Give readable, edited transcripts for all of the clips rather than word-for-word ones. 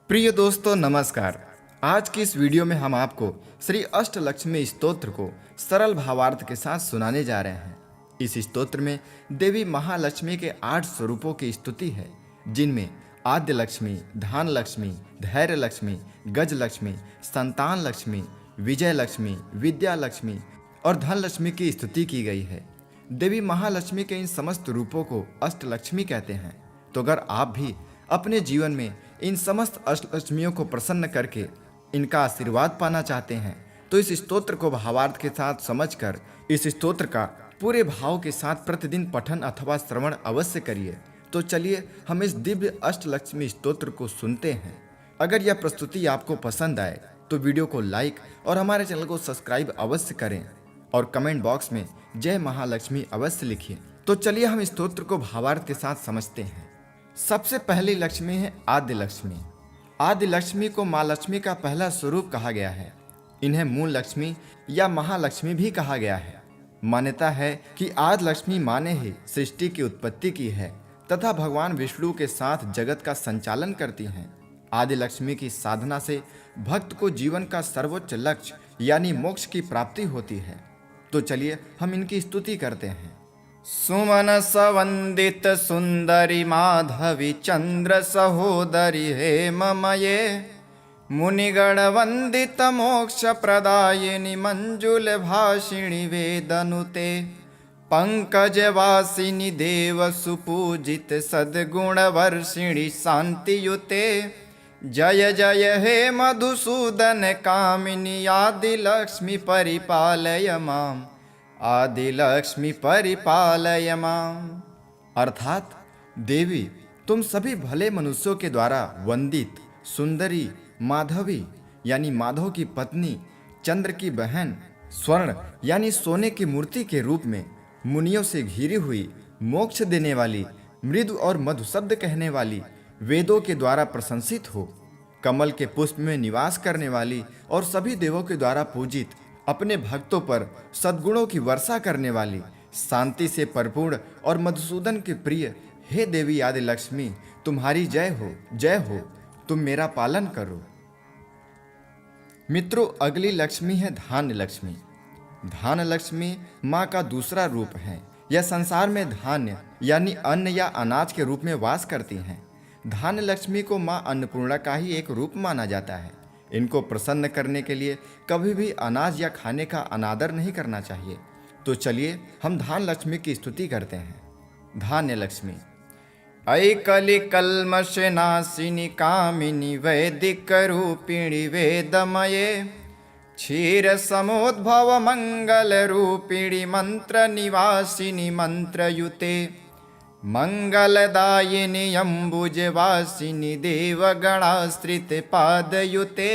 प्रिय दोस्तों नमस्कार। आज की इस वीडियो में हम आपको श्री अष्टलक्ष्मी स्तोत्र को सरल भावार्थ के साथ सुनाने जा रहे हैं। इस स्तोत्र में देवी महालक्ष्मी के 8 स्वरूपों की स्तुति है, जिनमें आद्य लक्ष्मी, धान लक्ष्मी, धैर्य लक्ष्मी, गज लक्ष्मी, संतान लक्ष्मी, विजय लक्ष्मी, विद्या लक्ष्मी और धन लक्ष्मी की स्तुति की गई है। देवी महालक्ष्मी के इन समस्त रूपों को अष्टलक्ष्मी कहते हैं। तो अगर आप भी अपने जीवन में इन समस्त अष्टलक्ष्मियों को प्रसन्न करके इनका आशीर्वाद पाना चाहते हैं तो इस स्तोत्र को भावार्थ के साथ समझकर इस स्तोत्र का पूरे भाव के साथ प्रतिदिन पठन अथवा श्रवण अवश्य करिए। तो चलिए हम इस दिव्य अष्टलक्ष्मी स्तोत्र को सुनते हैं। अगर यह प्रस्तुति आपको पसंद आए तो वीडियो को लाइक और हमारे चैनल को सब्सक्राइब अवश्य करें और कमेंट बॉक्स में जय महालक्ष्मी अवश्य लिखिए। तो चलिए हम स्तोत्र को भावार्थ के साथ समझते हैं। सबसे पहली लक्ष्मी है आद्य लक्ष्मी। आद्य लक्ष्मी को माँ लक्ष्मी का पहला स्वरूप कहा गया है। इन्हें मूल लक्ष्मी या महालक्ष्मी भी कहा गया है। मान्यता है कि आद्य लक्ष्मी माँ ने ही सृष्टि की उत्पत्ति की है तथा भगवान विष्णु के साथ जगत का संचालन करती हैं। आद्य लक्ष्मी की साधना से भक्त को जीवन का सर्वोच्च लक्ष्य यानी मोक्ष की प्राप्ति होती है। तो चलिए हम इनकी स्तुति करते हैं। सुमन सवंदित सुंदरी माधवी चंद्र सहोदरी हेममये मुनिगण वंदित मोक्ष प्रदायिनी मंजुल भाषिणी वेदनुते पंकज वासिनी देव सुपूजित सद्गुण वर्षिणी शांतियुते जय जय हे मधुसूदन कामिनी आदि लक्ष्मी परिपालय माम आदि लक्ष्मी परिपालय माम। अर्थात देवी तुम सभी भले मनुष्यों के द्वारा वंदित सुंदरी माधवी यानी माधव की पत्नी, चंद्र की बहन, स्वर्ण यानी सोने की मूर्ति के रूप में मुनियों से घिरी हुई, मोक्ष देने वाली, मृदु और मधु शब्द कहने वाली, वेदों के द्वारा प्रशंसित हो, कमल के पुष्प में निवास करने वाली और सभी देवों के द्वारा पूजित, अपने भक्तों पर सद्गुणों की वर्षा करने वाली, शांति से परिपूर्ण और मधुसूदन के प्रिय हे देवी आदि लक्ष्मी, तुम्हारी जय हो, तुम मेरा पालन करो। मित्रों, अगली लक्ष्मी है धान्य लक्ष्मी। धान लक्ष्मी माँ का दूसरा रूप है। यह संसार में धान्य यानी अन्न या अनाज के रूप में वास करती हैं। धान्य लक्ष्मी को माँ अन्नपूर्णा का ही एक रूप माना जाता है। इनको प्रसन्न करने के लिए कभी भी अनाज या खाने का अनादर नहीं करना चाहिए। तो चलिए हम धान लक्ष्मी की स्तुति करते हैं। धान्य लक्ष्मी ऐकलि कल्मष नाशिनी कामिनी वैदिक रूपिणी वेदमये क्षीर समुद्भव मंगल रूपिणी मंत्र निवासिनी मंत्रयुते मंगलदायिनी अम्बुजवासिनी देवगणाश्रित पादयुते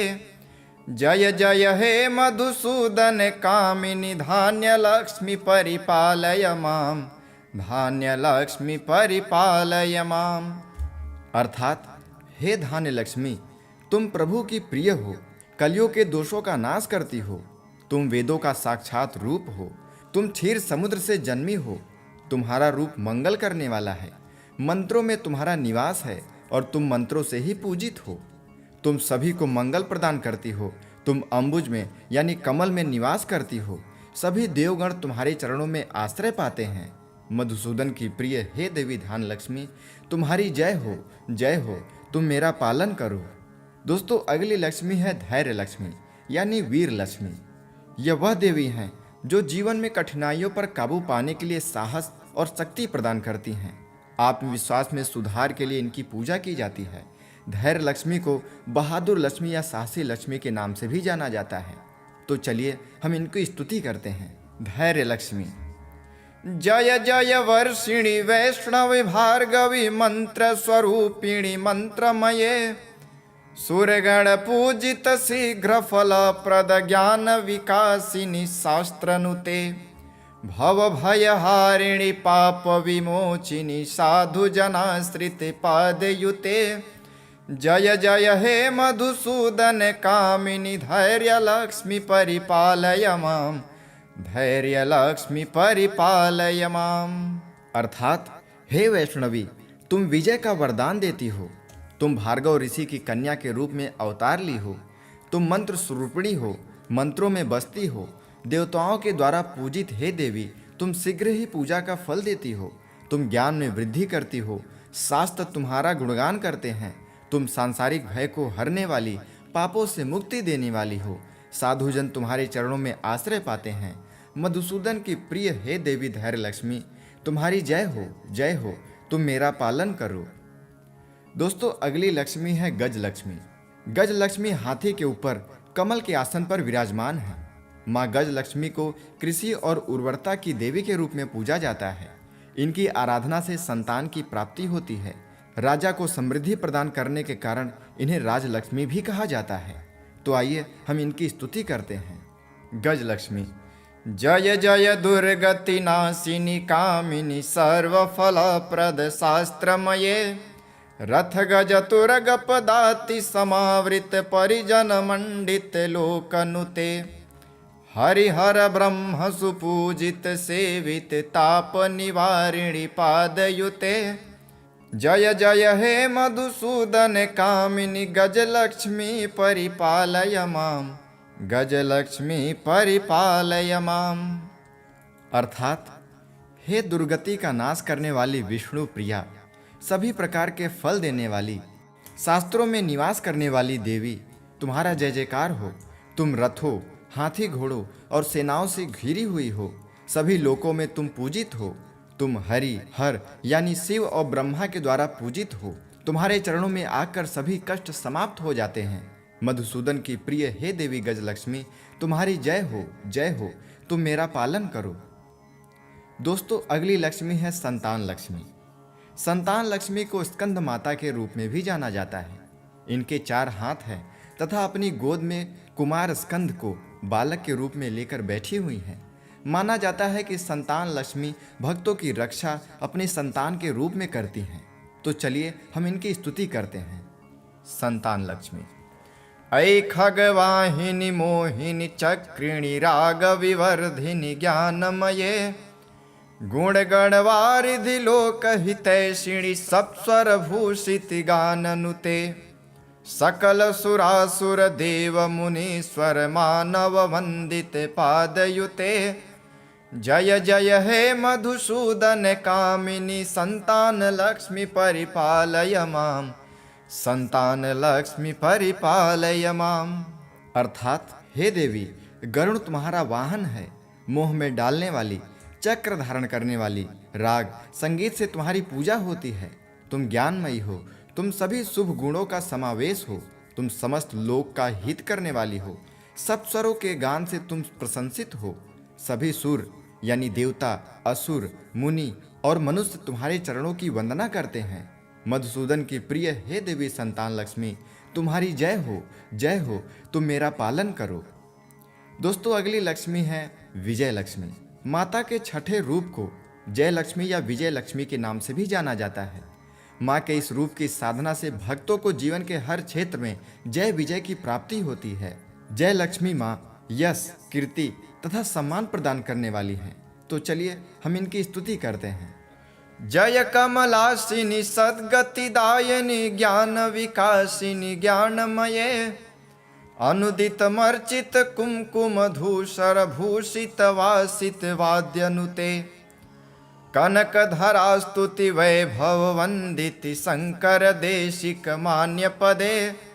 जय जय हे मधुसूदन कामिनी धान्य लक्ष्मी परिपालय माम धान्य लक्ष्मी परिपालय माम। अर्थात हे धान्य लक्ष्मी, तुम प्रभु की प्रिय हो, कलियों के दोषों का नाश करती हो, तुम वेदों का साक्षात रूप हो, तुम क्षीर समुद्र से जन्मी हो, तुम्हारा रूप मंगल करने वाला है, मंत्रों में तुम्हारा निवास है और तुम मंत्रों से ही पूजित हो, तुम सभी को मंगल प्रदान करती हो, तुम अम्बुज में यानी कमल में निवास करती हो, सभी देवगण तुम्हारे चरणों में आश्रय पाते हैं। मधुसूदन की प्रिय हे देवी धान लक्ष्मी, तुम्हारी जय हो, तुम मेरा पालन करो। दोस्तों, अगली लक्ष्मी है धैर्य लक्ष्मी यानी वीर लक्ष्मी। यह वह देवी हैं जो जीवन में कठिनाइयों पर काबू पाने के लिए साहस और शक्ति प्रदान करती हैं। आत्मविश्वास में सुधार के लिए इनकी पूजा की जाती है। धैर्य लक्ष्मी को बहादुर लक्ष्मी या साहसी लक्ष्मी के नाम से भी जाना जाता है। तो चलिए हम इनकी स्तुति करते हैं। धैर्य लक्ष्मी जय जय वर्षिणी वैष्णवी भार्गवी मंत्र स्वरूपिणी मंत्रमये सुरगण पूजित शीघ्र फल प्रद ज्ञान विकासिनी शास्त्रनुते भव भयहारिणी पाप विमोचिनी साधु जनाश्रित पादयुते जय जय हे मधुसूदन कामिनी धैर्य लक्ष्मी परिपालय माम धैर्य लक्ष्मी परिपालय माम। अर्थात हे वैष्णवी, तुम विजय का वरदान देती हो, तुम भार्गव ऋषि की कन्या के रूप में अवतार ली हो। तुम मंत्र स्वरूपिणी हो, मंत्रों में बसती हो, देवताओं के द्वारा पूजित हे देवी, तुम शीघ्र ही पूजा का फल देती हो। तुम ज्ञान में वृद्धि करती हो, शास्त्र तुम्हारा गुणगान करते हैं। तुम सांसारिक भय को हरने वाली, पापों से मुक्ति देने वाली हो। साधुजन तुम्हारे चरणों में आश्रय पाते हैं। मधुसूदन की प्रिय हे देवी धैर्य लक्ष्मी, तुम्हारी जय हो, जय हो। तुम मेरा पालन करो। दोस्तों, अगली लक्ष्मी है गज लक्ष्मी। गज लक्ष्मी हाथी के ऊपर कमल के आसन पर विराजमान है। माँ गज लक्ष्मी को कृषि और उर्वरता की देवी के रूप में पूजा जाता है। इनकी आराधना से संतान की प्राप्ति होती है। राजा को समृद्धि प्रदान करने के कारण इन्हें राजलक्ष्मी भी कहा जाता है। तो आइए हम इनकी स्तुति करते हैं। गज लक्ष्मी। जय जय दुर्गति नाशिनी कामिनी सर्वफलप्रद शास्त्रमये, रथ गज तुरग पदाति समावृत परिजन मंडित लोकनुते, हरिहर ब्रह्म सुपूजित सेवित ताप निवारिणी पादयुते। जय जय हे मधुसूदन कामिनी गजलक्ष्मी परिपालय माम, गजलक्ष्मी परिपालय माम। अर्थात, हे दुर्गति का नाश करने वाली विष्णु प्रिया, सभी प्रकार के फल देने वाली, शास्त्रों में निवास करने वाली देवी, तुम्हारा जय जयकार हो। तुम रथों, हाथी घोड़ों और सेनाओं से घिरी हुई हो। सभी लोकों में तुम पूजित हो। तुम हरि हर यानी शिव और ब्रह्मा के द्वारा पूजित हो। तुम्हारे चरणों में आकर सभी कष्ट समाप्त हो जाते हैं। मधुसूदन की प्रिय हे देवी गजलक्ष्मी, तुम्हारी जय हो, जय हो। तुम मेरा पालन करो। दोस्तों, अगली लक्ष्मी है संतान लक्ष्मी। संतान लक्ष्मी को स्कंद माता के रूप में भी जाना जाता है। इनके 4 हाथ हैं तथा अपनी गोद में कुमार स्कंद को बालक के रूप में लेकर बैठी हुई हैं। माना जाता है कि संतान लक्ष्मी भक्तों की रक्षा अपने संतान के रूप में करती हैं। तो चलिए हम इनकी स्तुति करते हैं। संतान लक्ष्मी। ऐ खगवाहिनी मोहिनी चक्रिणी राग विवर्धिनी ज्ञानमये, गुण गणवारिधि लोक हितैषिणी सप्स्वर भूषित गाननुते, सकल सुरासुर देव मुनीश्वर मानव वंदित पादयुते। जय जय हे मधुसूदन कामिनी संतान लक्ष्मी परिपालय माम, संतान लक्ष्मी परिपालय माम। अर्थात, हे देवी, गरुड़ तुम्हारा वाहन है। मोह में डालने वाली, चक्र धारण करने वाली, राग संगीत से तुम्हारी पूजा होती है। तुम ज्ञानमयी हो। तुम सभी शुभ गुणों का समावेश हो। तुम समस्त लोक का हित करने वाली हो। सब स्वरों के गान से तुम प्रशंसित हो। सभी सुर यानी देवता, असुर, मुनि और मनुष्य तुम्हारे चरणों की वंदना करते हैं। मधुसूदन की प्रिय हे देवी संतान लक्ष्मी, तुम्हारी जय हो, जय हो। तुम मेरा पालन करो। दोस्तों, अगली लक्ष्मी है विजय लक्ष्मी। माता के छठे रूप को जय लक्ष्मी या विजय लक्ष्मी के नाम से भी जाना जाता है। माँ के इस रूप की साधना से भक्तों को जीवन के हर क्षेत्र में जय विजय की प्राप्ति होती है। जय लक्ष्मी माँ यश, कीर्ति तथा सम्मान प्रदान करने वाली हैं। तो चलिए हम इनकी स्तुति करते हैं। जय कमलासिनी सद्गतिदायिनी ज्ञान विकासिनी ज्ञानमये, अनुदित मर्चित कुमकुम धूसर भूषित वासित वाद्यनुते, कनक धरा स्तुति वैभव वंदिति शंकर देशिक मान्य पदे।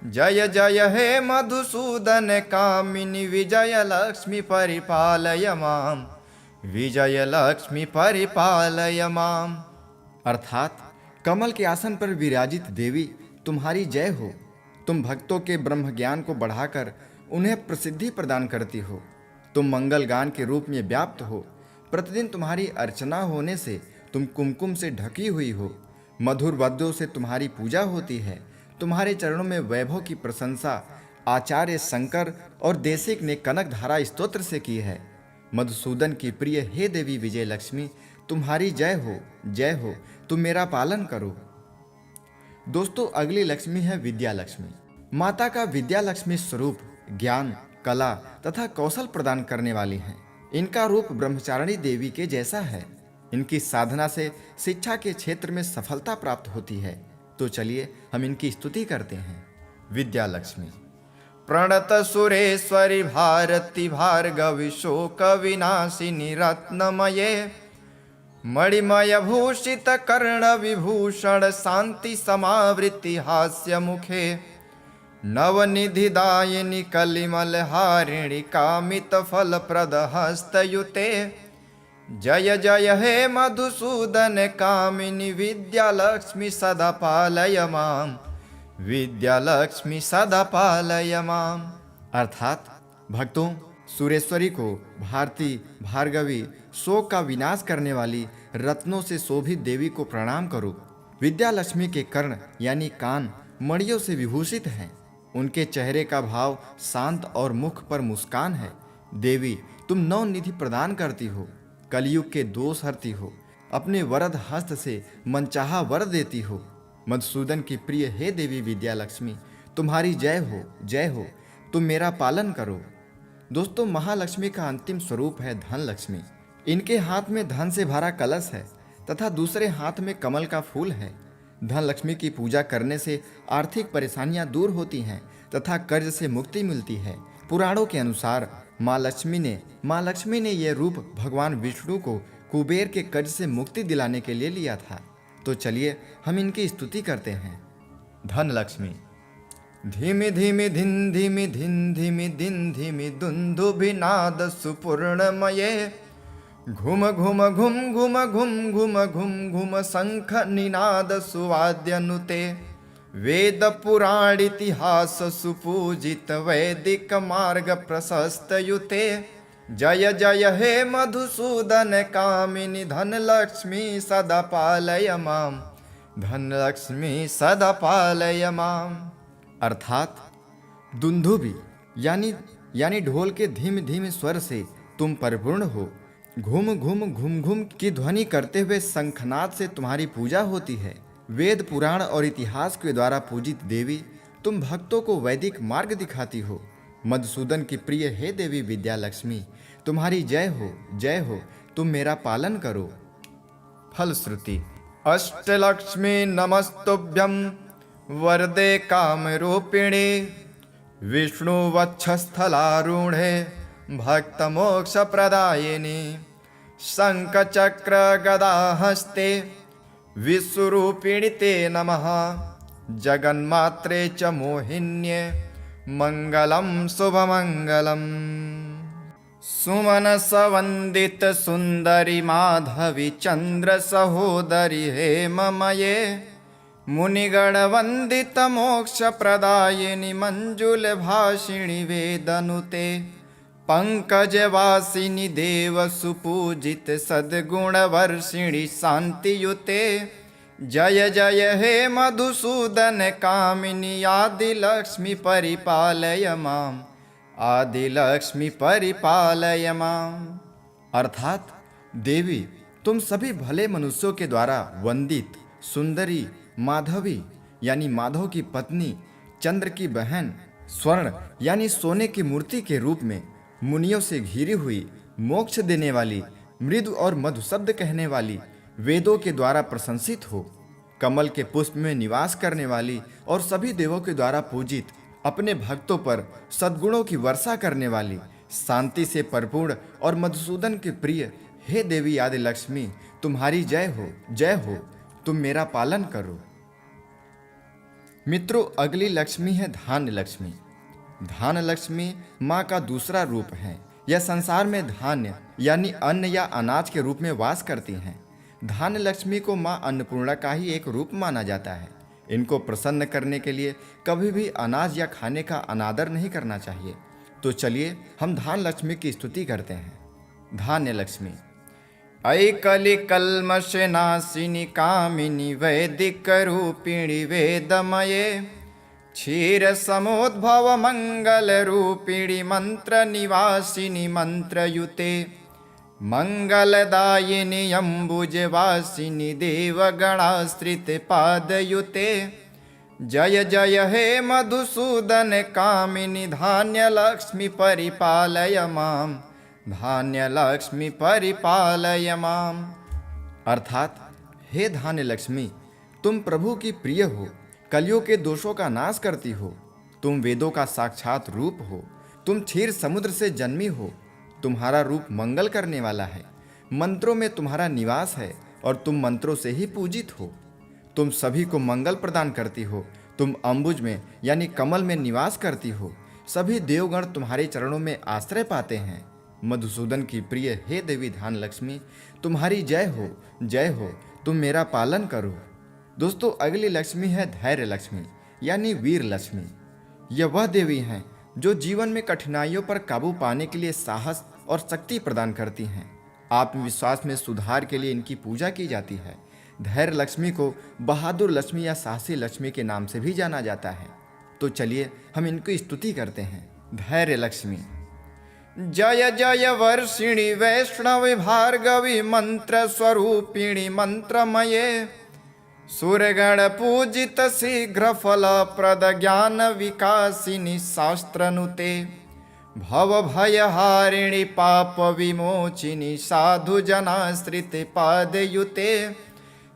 जय जय हे मधुसूदन कामिनी विजय लक्ष्मी परिपालय माम, विजय लक्ष्मी परिपालय माम। अर्थात, कमल के आसन पर विराजित देवी, तुम्हारी जय हो। तुम भक्तों के ब्रह्म ज्ञान को बढ़ाकर उन्हें प्रसिद्धि प्रदान करती हो। तुम मंगल गान के रूप में व्याप्त हो। प्रतिदिन तुम्हारी अर्चना होने से तुम कुमकुम से ढकी हुई हो। मधुर वाद्यों से तुम्हारी पूजा होती है। तुम्हारे चरणों में वैभव की प्रशंसा आचार्य शंकर और देशिक ने कनक धारा स्तोत्र से की है। मधुसूदन की प्रिय हे देवी विजय लक्ष्मी, तुम्हारी जय हो, जय हो। तुम मेरा पालन करो। दोस्तों, अगली लक्ष्मी है विद्या लक्ष्मी। माता का विद्या लक्ष्मी स्वरूप ज्ञान, कला तथा कौशल प्रदान करने वाली है। इनका रूप ब्रह्मचारिणी देवी के जैसा है। इनकी साधना से शिक्षा के क्षेत्र में सफलता प्राप्त होती है। तो चलिए हम इनकी स्तुति करते हैं। विद्या लक्ष्मी। प्रणत सुरेश्वरी भारती भार्गवी शोक विनाशिनी रत्नमये, मणिमय भूषित कर्ण विभूषण शांति समावृत्ति हास्य मुखे, नवनिधिदायिनी कलिमल हारिणी कामित फल प्रद हस्तयुते, जय जय हे मधुसूदन कामिनी विद्या लक्ष्मी सदा पालय माम, विद्या लक्ष्मी सदा पालय माम। अर्थात भक्तों, सुरेश्वरी को भारती, भार्गवी, शोक का विनाश करने वाली रत्नों से शोभित देवी को प्रणाम करो। विद्या लक्ष्मी के कर्ण यानी कान मणियों से विभूषित हैं। उनके चेहरे का भाव शांत और मुख पर मुस्कान है। देवी, तुम नौ निधि प्रदान करती हो, कलयुग के दोष हरती हो, अपने वरद हस्त से मनचाहा वर देती हो। मधुसूदन की प्रिय हे देवी विद्या लक्ष्मी, तुम्हारी जय हो, जय हो। तुम मेरा पालन करो। दोस्तों, महालक्ष्मी का अंतिम स्वरूप है धन लक्ष्मी। इनके हाथ में धन से भरा कलश है तथा दूसरे हाथ में कमल का फूल है। धन लक्ष्मी की पूजा करने से आर्थिक परेशानियां दूर होती हैं तथा कर्ज से मुक्ति मिलती है। पुराणों के अनुसार माँ लक्ष्मी ने यह रूप भगवान विष्णु को कुबेर के कर्ज से मुक्ति दिलाने के लिए लिया था। तो चलिए हम इनकी स्तुति करते हैं। धन लक्ष्मी। धीमि धीमि धिन धीमि धिन धीमि दिन धीमि दुन्दुभिनाद सुपूर्णमये, घुम घुम घुम घुम घुम घुम घुम घुम शंख निनाद सुवाद्यनुते, वेद पुराण इतिहास सुपूजित वैदिक मार्ग प्रशस्त युते, जय जय हे मधुसूदन कामिनी धन लक्ष्मी सदा पालय माम, धन लक्ष्मी सदा पालय माम। अर्थात दुंदुभि यानी ढोल के धीमे धीमे स्वर से तुम परिपूर्ण हो। घूम घूम घूम घूम की ध्वनि करते हुए शंखनाद से तुम्हारी पूजा होती है। वेद पुराण और इतिहास के द्वारा पूजित देवी, तुम भक्तों को वैदिक मार्ग दिखाती हो। मधुसूदन की प्रिय हे देवी विद्या लक्ष्मी, तुम्हारी जय हो, जय हो। तुम मेरा पालन करो। फलश्रुति। अष्टलक्ष्मी नमस्तुभ्यं वरदे कामरूपिणे, विष्णु वक्षस्थलारूढ़े भक्त मोक्ष प्रदायिनी, शंख चक्र गदा हस्ते विश्वरूपिणी ते नमः, जगन्मात्रे च मोहिन्ये मंगलम शुभमंगलम। सुमनस वंदित सुंदरी माधवी चंद्र सहोदरी हेममये, मुनिगण वंदित मोक्ष प्रदायिनी मंजुल भाषिणी वेदनुते, पंकज वासिनी देव सुपूजित सद्गुण वर्षिणी शांतियुते, जय जय हे मधुसूदन कामिनी आदि लक्ष्मी परिपालय माम, आदि लक्ष्मी परिपालय माम। अर्थात देवी, तुम सभी भले मनुष्यों के द्वारा वंदित सुंदरी माधवी यानी माधव की पत्नी, चंद्र की बहन, स्वर्ण यानी सोने की मूर्ति के रूप में, मुनियों से घिरी हुई, मोक्ष देने वाली, मृदु और मधु शब्द कहने वाली, वेदों के द्वारा प्रशंसित हो, कमल के पुष्प में निवास करने वाली और सभी देवों के द्वारा पूजित, अपने भक्तों पर सद्गुणों की वर्षा करने वाली, शांति से परिपूर्ण और मधुसूदन के प्रिय हे देवी आदि लक्ष्मी, तुम्हारी जय हो, जय हो। तुम मेरा पालन करो। मित्रों, अगली लक्ष्मी है धान्य लक्ष्मी। धान लक्ष्मी माँ का दूसरा रूप है। यह संसार में धान्य यानी अन्न या अनाज के रूप में वास करती हैं। धान्य लक्ष्मी को माँ अन्नपूर्णा का ही एक रूप माना जाता है। इनको प्रसन्न करने के लिए कभी भी अनाज या खाने का अनादर नहीं करना चाहिए। तो चलिए हम धान लक्ष्मी की स्तुति करते हैं। धान्य लक्ष्मी। ऐकलि कल्मष नाशिनी कामिनी वैदिक रूपिणी वेदमये, क्षीर समोद्भव मंगल रूपिणी मंत्र निवासिनी मंत्रयुते, मंगलदायिनी अम्बुजवासिनी देवगणाश्रित पादयुते, जय जय हे मधुसूदन कामिनी धान्य लक्ष्मी परिपालय माम, धान्य लक्ष्मी परिपालय माम। अर्थात हे धान्य लक्ष्मी, तुम प्रभु की प्रिय हो, कलियों के दोषों का नाश करती हो। तुम वेदों का साक्षात रूप हो, तुम क्षीर समुद्र से जन्मी हो। तुम्हारा रूप मंगल करने वाला है, मंत्रों में तुम्हारा निवास है और तुम मंत्रों से ही पूजित हो। तुम सभी को मंगल प्रदान करती हो, तुम अम्बुज में यानी कमल में निवास करती हो। सभी देवगण तुम्हारे चरणों में आश्रय पाते हैं। मधुसूदन की प्रिय हे देवी ध्यान लक्ष्मी, तुम्हारी जय हो, जय हो, तुम मेरा पालन करो। दोस्तों, अगली लक्ष्मी है धैर्य लक्ष्मी यानी वीर लक्ष्मी। यह वह देवी हैं जो जीवन में कठिनाइयों पर काबू पाने के लिए साहस और शक्ति प्रदान करती हैं। आत्मविश्वास में सुधार के लिए इनकी पूजा की जाती है। धैर्य लक्ष्मी को बहादुर लक्ष्मी या साहसी लक्ष्मी के नाम से भी जाना जाता है। तो चलिए हम इनकी स्तुति करते हैं। धैर्य लक्ष्मी। जय जय वर्षिणी वैष्णवी भार्गवी मंत्र स्वरूपिणी मंत्रमये, सुरगण पूजित शीघ्र फल प्रद ज्ञान विकासिनी शास्त्रनुते, भव भयहारिणी पाप विमोचिनी साधु जनाश्रित पादयुते।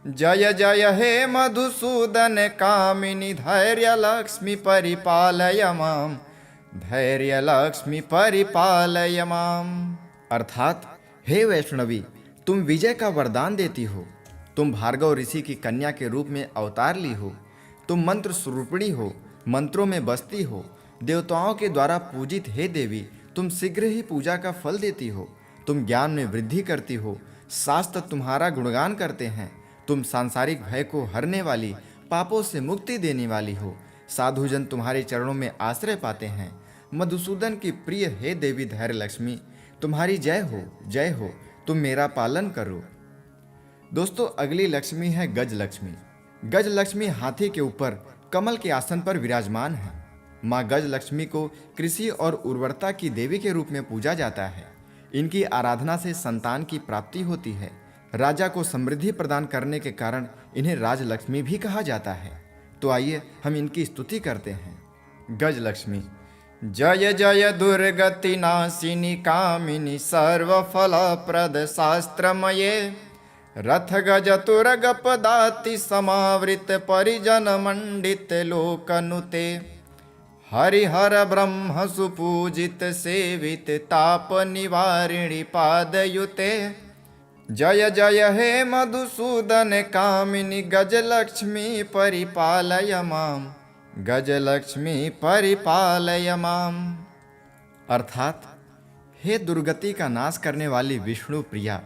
जय जय हे मधुसूदन कामिनी धैर्य लक्ष्मी परिपालय माम, धैर्य लक्ष्मी परिपालय माम। अर्थात हे वैष्णवी, तुम विजय का वरदान देती हो। तुम भार्गव ऋषि की कन्या के रूप में अवतार ली हो। तुम मंत्र स्वरूपिणी हो, मंत्रों में बसती हो। देवताओं के द्वारा पूजित हे देवी, तुम शीघ्र ही पूजा का फल देती हो। तुम ज्ञान में वृद्धि करती हो, शास्त्र तुम्हारा गुणगान करते हैं। तुम सांसारिक भय को हरने वाली, पापों से मुक्ति देने वाली हो। साधुजन तुम्हारे चरणों में आश्रय पाते हैं। मधुसूदन की प्रिय हे देवी धैर्य लक्ष्मी, तुम्हारी जय हो, जय हो, तुम मेरा पालन करो। दोस्तों, अगली लक्ष्मी है गज लक्ष्मी। गज लक्ष्मी हाथी के ऊपर कमल के आसन पर विराजमान है। माँ गज लक्ष्मी को कृषि और उर्वरता की देवी के रूप में पूजा जाता है। इनकी आराधना से संतान की प्राप्ति होती है। राजा को समृद्धि प्रदान करने के कारण इन्हें राजलक्ष्मी भी कहा जाता है। तो आइए हम इनकी स्तुति करते हैं। गज लक्ष्मी। जय जय दुर्गति नाशिनी कामिनी सर्वफल प्रद शास्त्रमये, रथ गज तुरग पदाति समावृत परिजन मंडित लोकनुते, हरिहर ब्रह्म सुपूजित सेवित ताप निवारिणी पादयुते। जय जय हे मधुसूदन कामिनी गजलक्ष्मी परिपालय माम, गजलक्ष्मी परिपालय माम। अर्थात हे दुर्गति का नाश करने वाली विष्णु प्रिया,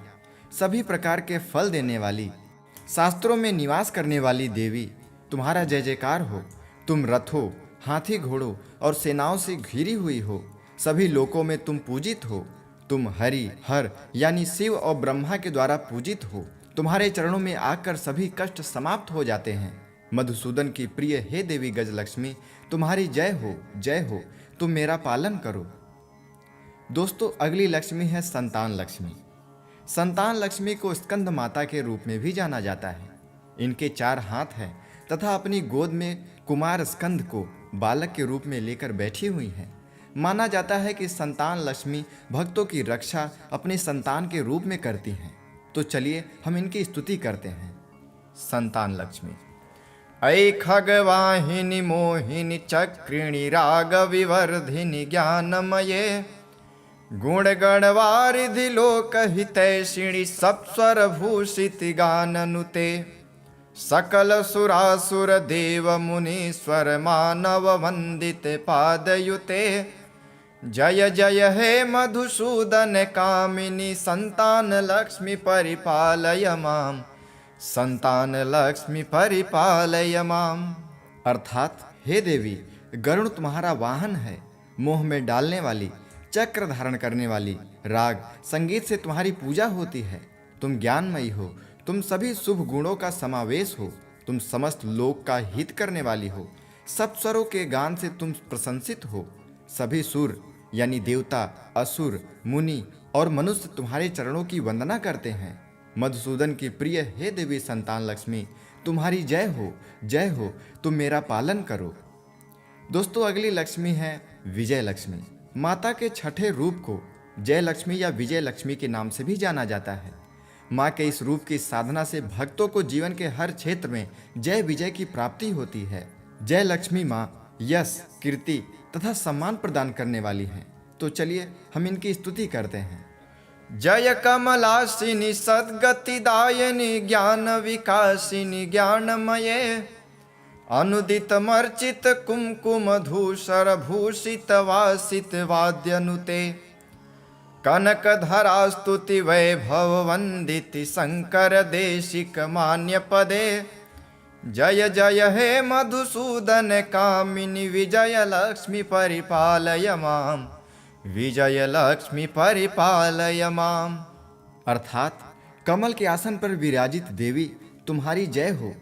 सभी प्रकार के फल देने वाली, शास्त्रों में निवास करने वाली देवी, तुम्हारा जय जयकार हो। तुम रथों, हाथी घोड़ों और सेनाओं से घिरी हुई हो। सभी लोकों में तुम पूजित हो। तुम हरि हर यानी शिव और ब्रह्मा के द्वारा पूजित हो। तुम्हारे चरणों में आकर सभी कष्ट समाप्त हो जाते हैं। मधुसूदन की प्रिय हे देवी गजलक्ष्मी, तुम्हारी जय हो, जय हो, तुम मेरा पालन करो। दोस्तों, अगली लक्ष्मी है संतान लक्ष्मी। संतान लक्ष्मी को स्कंद माता के रूप में भी जाना जाता है। इनके 4 हाथ हैं तथा अपनी गोद में कुमार स्कंद को बालक के रूप में लेकर बैठी हुई हैं। माना जाता है कि संतान लक्ष्मी भक्तों की रक्षा अपने संतान के रूप में करती हैं। तो चलिए हम इनकी स्तुति करते हैं। संतान लक्ष्मी। ऐ खगवाहिनी मोहिनी चक्रिणी राग विवर्धिनी ज्ञानमये, गुण गणवारिधि लोक हितैषिणी सप्स्वर भूषित गाननुते, सकल सुरासुर देव मुनीश्वर मानव वंदित पादयुते। जय जय हे मधुसूदन कामिनी संतान लक्ष्मी परिपालय माम, संतान लक्ष्मी परिपालय माम। अर्थात हे देवी, गरुड़ तुम्हारा वाहन है। मोह में डालने वाली, चक्र धारण करने वाली, राग संगीत से तुम्हारी पूजा होती है। तुम ज्ञानमयी हो, तुम सभी शुभ गुणों का समावेश हो। तुम समस्त लोक का हित करने वाली हो। सब स्वरों के गान से तुम प्रशंसित हो। सभी सुर यानी देवता, असुर, मुनि और मनुष्य तुम्हारे चरणों की वंदना करते हैं। मधुसूदन की प्रिय हे देवी संतान लक्ष्मी, तुम्हारी जय हो, जय हो, तुम मेरा पालन करो। दोस्तों, अगली लक्ष्मी है विजय लक्ष्मी। माता के छठे रूप को जय लक्ष्मी या विजय लक्ष्मी के नाम से भी जाना जाता है। माँ के इस रूप की साधना से भक्तों को जीवन के हर क्षेत्र में जय विजय की प्राप्ति होती है। जय लक्ष्मी माँ यश, कीर्ति तथा सम्मान प्रदान करने वाली हैं। तो चलिए हम इनकी स्तुति करते हैं। जय कमलासिनी सद्गतिदायिनी ज्ञान विकासिनी ज्ञानमये, अनुदित मर्चित कुमकुम धूसर भूषित वासित वाद्यनुते, कनकधरा स्तुति वैभव वंदिति शंकर देशिक मान्य पदे। जय जय हे मधुसूदन कामिनी विजय लक्ष्मी परिपालय माम, विजय लक्ष्मी परिपालय माम। अर्थात कमल के आसन पर विराजित देवी तुम्हारी जय हो।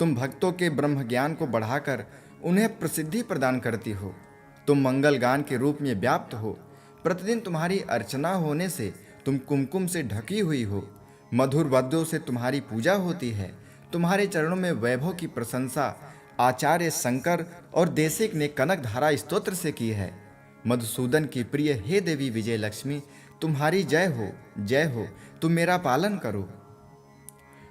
तुम भक्तों के ब्रह्म ज्ञान को बढ़ाकर उन्हें प्रसिद्धि प्रदान करती हो। तुम मंगल गान के रूप में व्याप्त हो। प्रतिदिन तुम्हारी अर्चना होने से तुम कुमकुम से ढकी हुई हो। मधुर वाद्यों से तुम्हारी पूजा होती है। तुम्हारे चरणों में वैभव की प्रशंसा आचार्य शंकर और देशिक ने कनक धारा स्तोत्र से की है। मधुसूदन की प्रिय हे देवी विजय लक्ष्मी, तुम्हारी जय हो, जय हो। तुम मेरा पालन करो।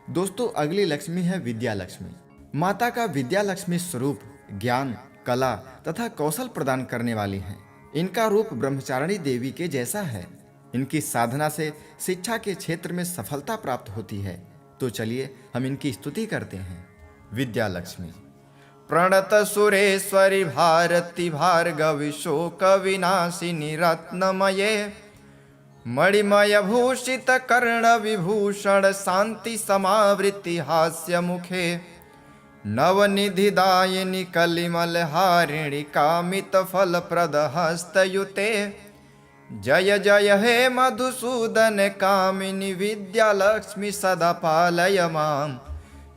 दोस्तों, अगली लक्ष्मी है विद्या लक्ष्मी। माता का विद्या लक्ष्मी स्वरूप ज्ञान, कला तथा कौशल प्रदान करने वाली हैं। इनका रूप ब्रह्मचारिणी देवी के जैसा है। इनकी साधना से शिक्षा के क्षेत्र में सफलता प्राप्त होती है। तो चलिए हम इनकी स्तुति करते हैं। विद्या लक्ष्मी। प्रणत सुरेश्वरी भारती भार्गवी शोक विनाशिनी रत्नमये, मणिमय भूषित कर्ण विभूषण शांति समावृति हास्य मुखे, नवनिधिदायिनी कलिमल हारिणी कामित फल प्रद हस्तयुते। जय जय हे मधुसूदन कामिनी विद्या लक्ष्मी सदा पालय माम,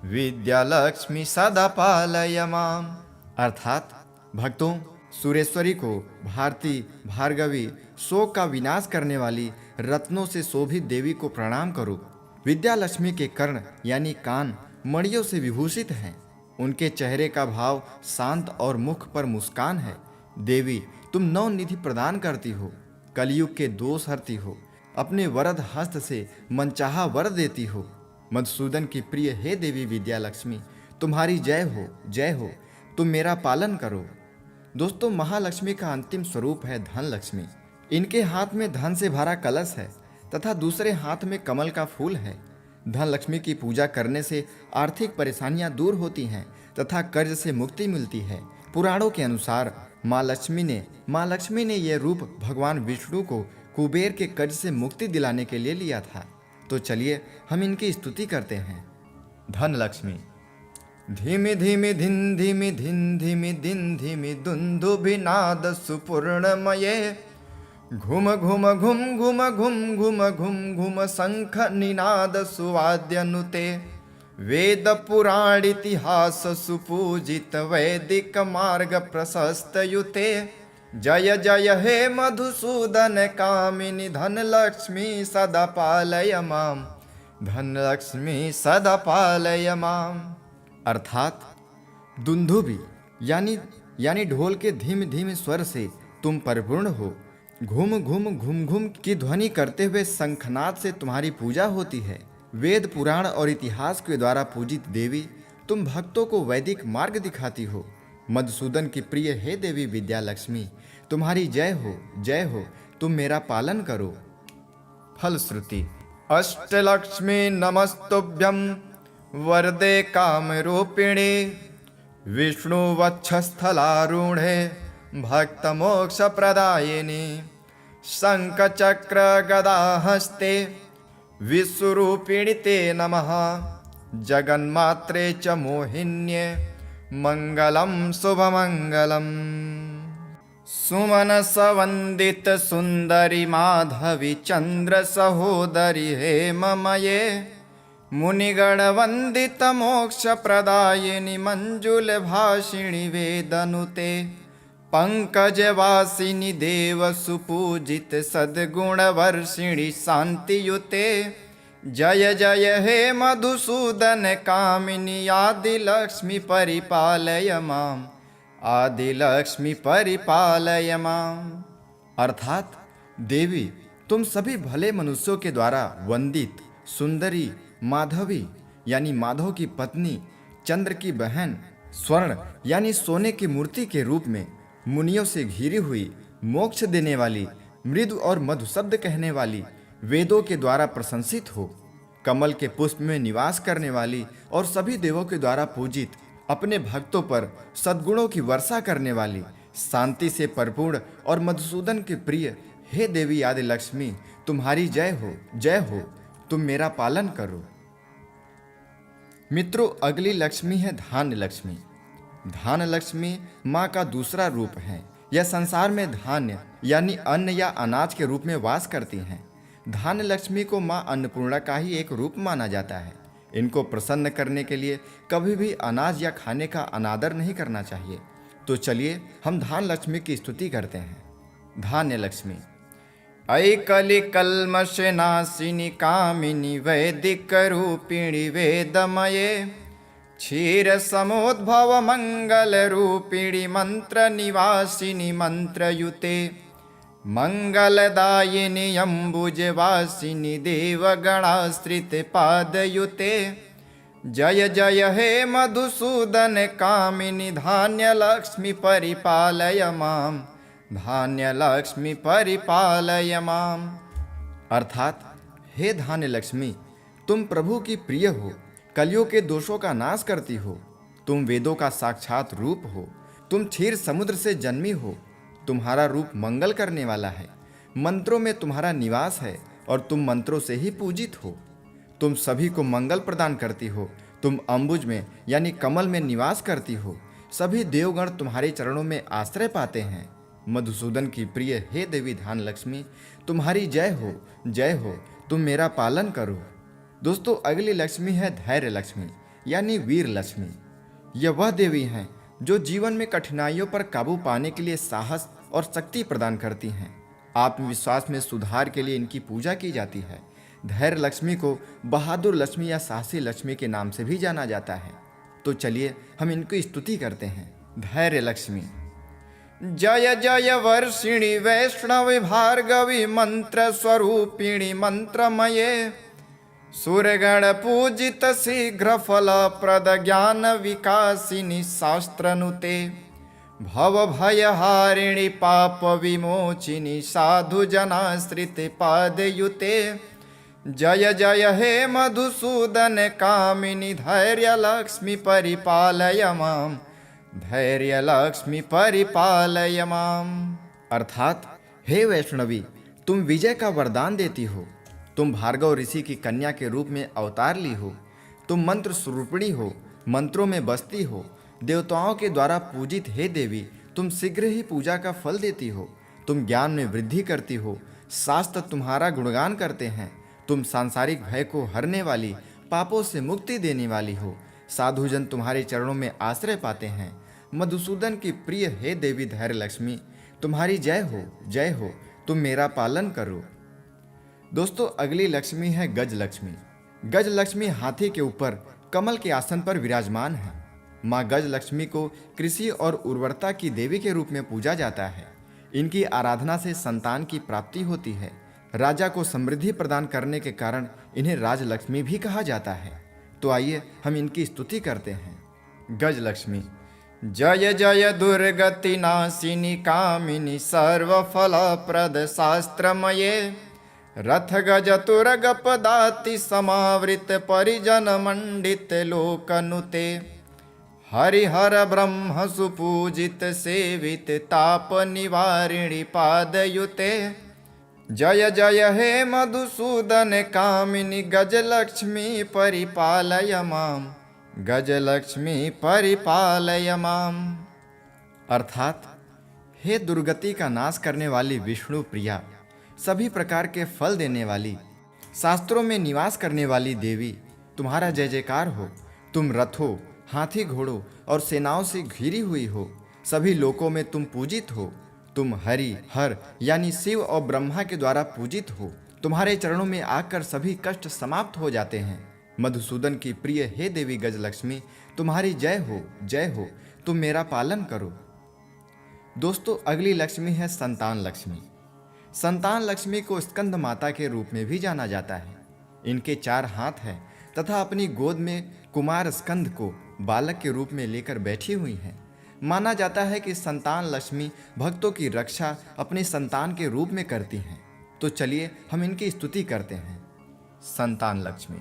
विद्या लक्ष्मी सदा पालय माम। अर्थात भक्तों, सुरेश्वरी को भारती, भार्गवी, शोक का विनाश करने वाली रत्नों से शोभित देवी को प्रणाम करो। विद्या लक्ष्मी के कर्ण यानी कान मणियों से विभूषित हैं। उनके चेहरे का भाव शांत और मुख पर मुस्कान है। देवी, तुम नौ निधि प्रदान करती हो, कलयुग के दोष हरती हो, अपने वरद हस्त से मनचाहा वर देती हो। मधुसूदन की प्रिय हे देवी विद्या लक्ष्मी, तुम्हारी जय हो, जय हो। तुम मेरा पालन करो। दोस्तों, महालक्ष्मी का अंतिम स्वरूप है धन लक्ष्मी। इनके हाथ में धन से भरा कलश है तथा दूसरे हाथ में कमल का फूल है। धन लक्ष्मी की पूजा करने से आर्थिक परेशानियां दूर होती हैं तथा कर्ज से मुक्ति मिलती है। पुराणों के अनुसार माँ लक्ष्मी ने यह रूप भगवान विष्णु को कुबेर के कर्ज से मुक्ति दिलाने के लिए लिया था। तो चलिए हम इनकी स्तुति करते हैं। धन लक्ष्मी। धीमि धीमि धिन धीमि धिन धीमि दिन धीमि दुन्दुभिनाद सुपूर्णमये, घुम घुम घुम घुम घुम घुम घुम घुम शंख निनाद सुवाद्यनुते, वेद पुराण इतिहास सुपूजित वैदिक मार्ग प्रशस्त युते। जय जय हे मधुसूदन कामिनी धन लक्ष्मी सदा पालय माम, धन लक्ष्मी सदा पालय माम। अर्थात दुंदुभि यानी ढोल के धीमे धीमे स्वर से तुम परिपूर्ण हो। घूम घूम की ध्वनि करते हुए शंखनाद से तुम्हारी पूजा होती है। वेद पुराण और इतिहास के द्वारा पूजित देवी, तुम भक्तों को वैदिक मार्ग दिखाती हो। मधुसूदन की प्रिय हे देवी विद्या लक्ष्मी, तुम्हारी जय हो, जय हो। तुम मेरा पालन करो। फलश्रुति। अष्टलक्ष्मी नमस्तुभ्यं वरदे कामरूपिणे, विष्णुवक्षस्थलारूढे भक्तमोक्षप्रदायिनी, शङ्खचक्र गदाहस्ते विश्वरूपिणि ते नमः, जगन्मात्रे च मोहिन्ये मङ्गलं शुभमङ्गलम्। सुमनसवन्दित सुन्दरि माधवी चन्द्र सहोदरि हेममये, मुनिगणवन्दित मोक्षप्रदायिनि मञ्जुलभाषिणि वेदनुते, पंकजवासिनी देव सुपूजित सद्गुणवर्षिणि शान्तियुते। जय जय हे मधुसूदन कामिनी आदिलक्ष्मी परिपालय माम, आदिलक्ष्मी परिपालय माम। अर्थात देवी, तुम सभी भले मनुष्यों के द्वारा वंदित, सुंदरी, माधवी यानी माधव की पत्नी, चंद्र की बहन, स्वर्ण यानी सोने की मूर्ति के रूप में, मुनियों से घिरी हुई, मोक्ष देने वाली, मृदु और मधु शब्द कहने वाली, वेदों के द्वारा प्रशंसित हो, कमल के पुष्प में निवास करने वाली और सभी देवों के द्वारा पूजित, अपने भक्तों पर सद्गुणों की वर्षा करने वाली, शांति से परिपूर्ण और मधुसूदन के प्रिय, हे देवी आदि लक्ष्मी, तुम्हारी जय हो, जय हो, तुम मेरा पालन करो। मित्रों, अगली लक्ष्मी है धान्य लक्ष्मी। धान्य लक्ष्मी माँ का दूसरा रूप है। यह संसार में धान्य यानी अन्न या अनाज के रूप में वास करती हैं। धान्य लक्ष्मी को माँ अन्नपूर्णा का ही एक रूप माना जाता है। इनको प्रसन्न करने के लिए कभी भी अनाज या खाने का अनादर नहीं करना चाहिए। तो चलिए हम धान्य लक्ष्मी की स्तुति करते हैं। धान्य लक्ष्मी। ऐ कलि कल्मष नाशिनी कामिनी वैदिक रूपिणी वेदमये, क्षीर समुद्भव मंगल रूपिणी मंत्र निवासिनी मंत्रयुते, मंगलदायिनी अम्बुजवासिनी देवगणाश्रित पादयुते, जय जय हे मधुसूदन कामिनी धान्य लक्ष्मी परिपालय माम, धान्य लक्ष्मी परिपालय माम। अर्थात हे धान्य लक्ष्मी, तुम प्रभु की प्रिय हो, कलियों के दोषों का नाश करती हो, तुम वेदों का साक्षात रूप हो, तुम क्षीर समुद्र से जन्मी हो, तुम्हारा रूप मंगल करने वाला है, मंत्रों में तुम्हारा निवास है और तुम मंत्रों से ही पूजित हो, तुम सभी को मंगल प्रदान करती हो, तुम अम्बुज में यानी कमल में निवास करती हो, सभी देवगण तुम्हारे चरणों में आश्रय पाते हैं। मधुसूदन की प्रिय हे देवी धान्य लक्ष्मी, तुम्हारी जय हो, जय हो, तुम मेरा पालन करो। दोस्तों, अगली लक्ष्मी है धैर्य लक्ष्मी यानी वीर लक्ष्मी। यह वह देवी हैं जो जीवन में कठिनाइयों पर काबू पाने के लिए साहस और शक्ति प्रदान करती हैं। आत्मविश्वास में सुधार के लिए इनकी पूजा की जाती है। धैर्य लक्ष्मी को बहादुर लक्ष्मी या साहसी लक्ष्मी के नाम से भी जाना जाता है। तो चलिए हम इनकी स्तुति करते हैं। धैर्य लक्ष्मी। जय जय वर्षिणी वैष्णवी भार्गवी मंत्र स्वरूपिणी मंत्रमये, सूर्यगण पूजित शीघ्र फल प्रद ज्ञान विकासिनी शास्त्रनुते, भव भयहारिणी पाप विमोचिनी साधु जनाश्रित पादयुते, जय जय हे मधुसूदन कामिनी धैर्य लक्ष्मी परिपालय माम, धैर्य लक्ष्मी परिपालय माम। अर्थात हे वैष्णवी, तुम विजय का वरदान देती हो, तुम भार्गव ऋषि की कन्या के रूप में अवतार ली हो, तुम मंत्र स्वरूपिणी हो, मंत्रों में बसती हो, देवताओं के द्वारा पूजित हे देवी, तुम शीघ्र ही पूजा का फल देती हो, तुम ज्ञान में वृद्धि करती हो, शास्त्र तुम्हारा गुणगान करते हैं, तुम सांसारिक भय को हरने वाली, पापों से मुक्ति देने वाली हो, साधुजन तुम्हारे चरणों में आश्रय पाते हैं। मधुसूदन की प्रिय हे देवी धैर्य लक्ष्मी, तुम्हारी जय हो, जय हो, तुम मेरा पालन करो। दोस्तों, अगली लक्ष्मी है गज लक्ष्मी। गज लक्ष्मी हाथी के ऊपर कमल के आसन पर विराजमान है। माँ गज लक्ष्मी को कृषि और उर्वरता की देवी के रूप में पूजा जाता है। इनकी आराधना से संतान की प्राप्ति होती है। राजा को समृद्धि प्रदान करने के कारण इन्हें राजलक्ष्मी भी कहा जाता है। तो आइए हम इनकी स्तुति करते हैं। गज लक्ष्मी। जय जय दुर्गति नाशिनी कामिनी सर्वफल प्रद शास्त्रमये, रथ गज तुरग पदाति समावृत परिजन मंडित लोकनुते, हरिहर ब्रह्म सुपूजित सेवित ताप निवारिणी पादयुते, जय जय हे मधुसूदन कामिनी गजलक्ष्मी परिपालय माम, गजलक्ष्मी परिपालय माम। अर्थात हे दुर्गति का नाश करने वाली विष्णु प्रिया, सभी प्रकार के फल देने वाली, शास्त्रों में निवास करने वाली देवी, तुम्हारा जय जयकार हो। तुम रथों, हाथी घोड़ों और सेनाओं से घिरी हुई हो, सभी लोकों में तुम पूजित हो। तुम हरि हर यानी शिव और ब्रह्मा के द्वारा पूजित हो। तुम्हारे चरणों में आकर सभी कष्ट समाप्त हो जाते हैं। मधुसूदन की प्रिय हे देवी गजलक्ष्मी, तुम्हारी जय हो, जय हो, तुम मेरा पालन करो। दोस्तों, अगली लक्ष्मी है संतान लक्ष्मी। संतान लक्ष्मी को स्कंद माता के रूप में भी जाना जाता है। इनके 4 हाथ हैं तथा अपनी गोद में कुमार स्कंद को बालक के रूप में लेकर बैठी हुई हैं। माना जाता है कि संतान लक्ष्मी भक्तों की रक्षा अपने संतान के रूप में करती हैं। तो चलिए हम इनकी स्तुति करते हैं। संतान लक्ष्मी।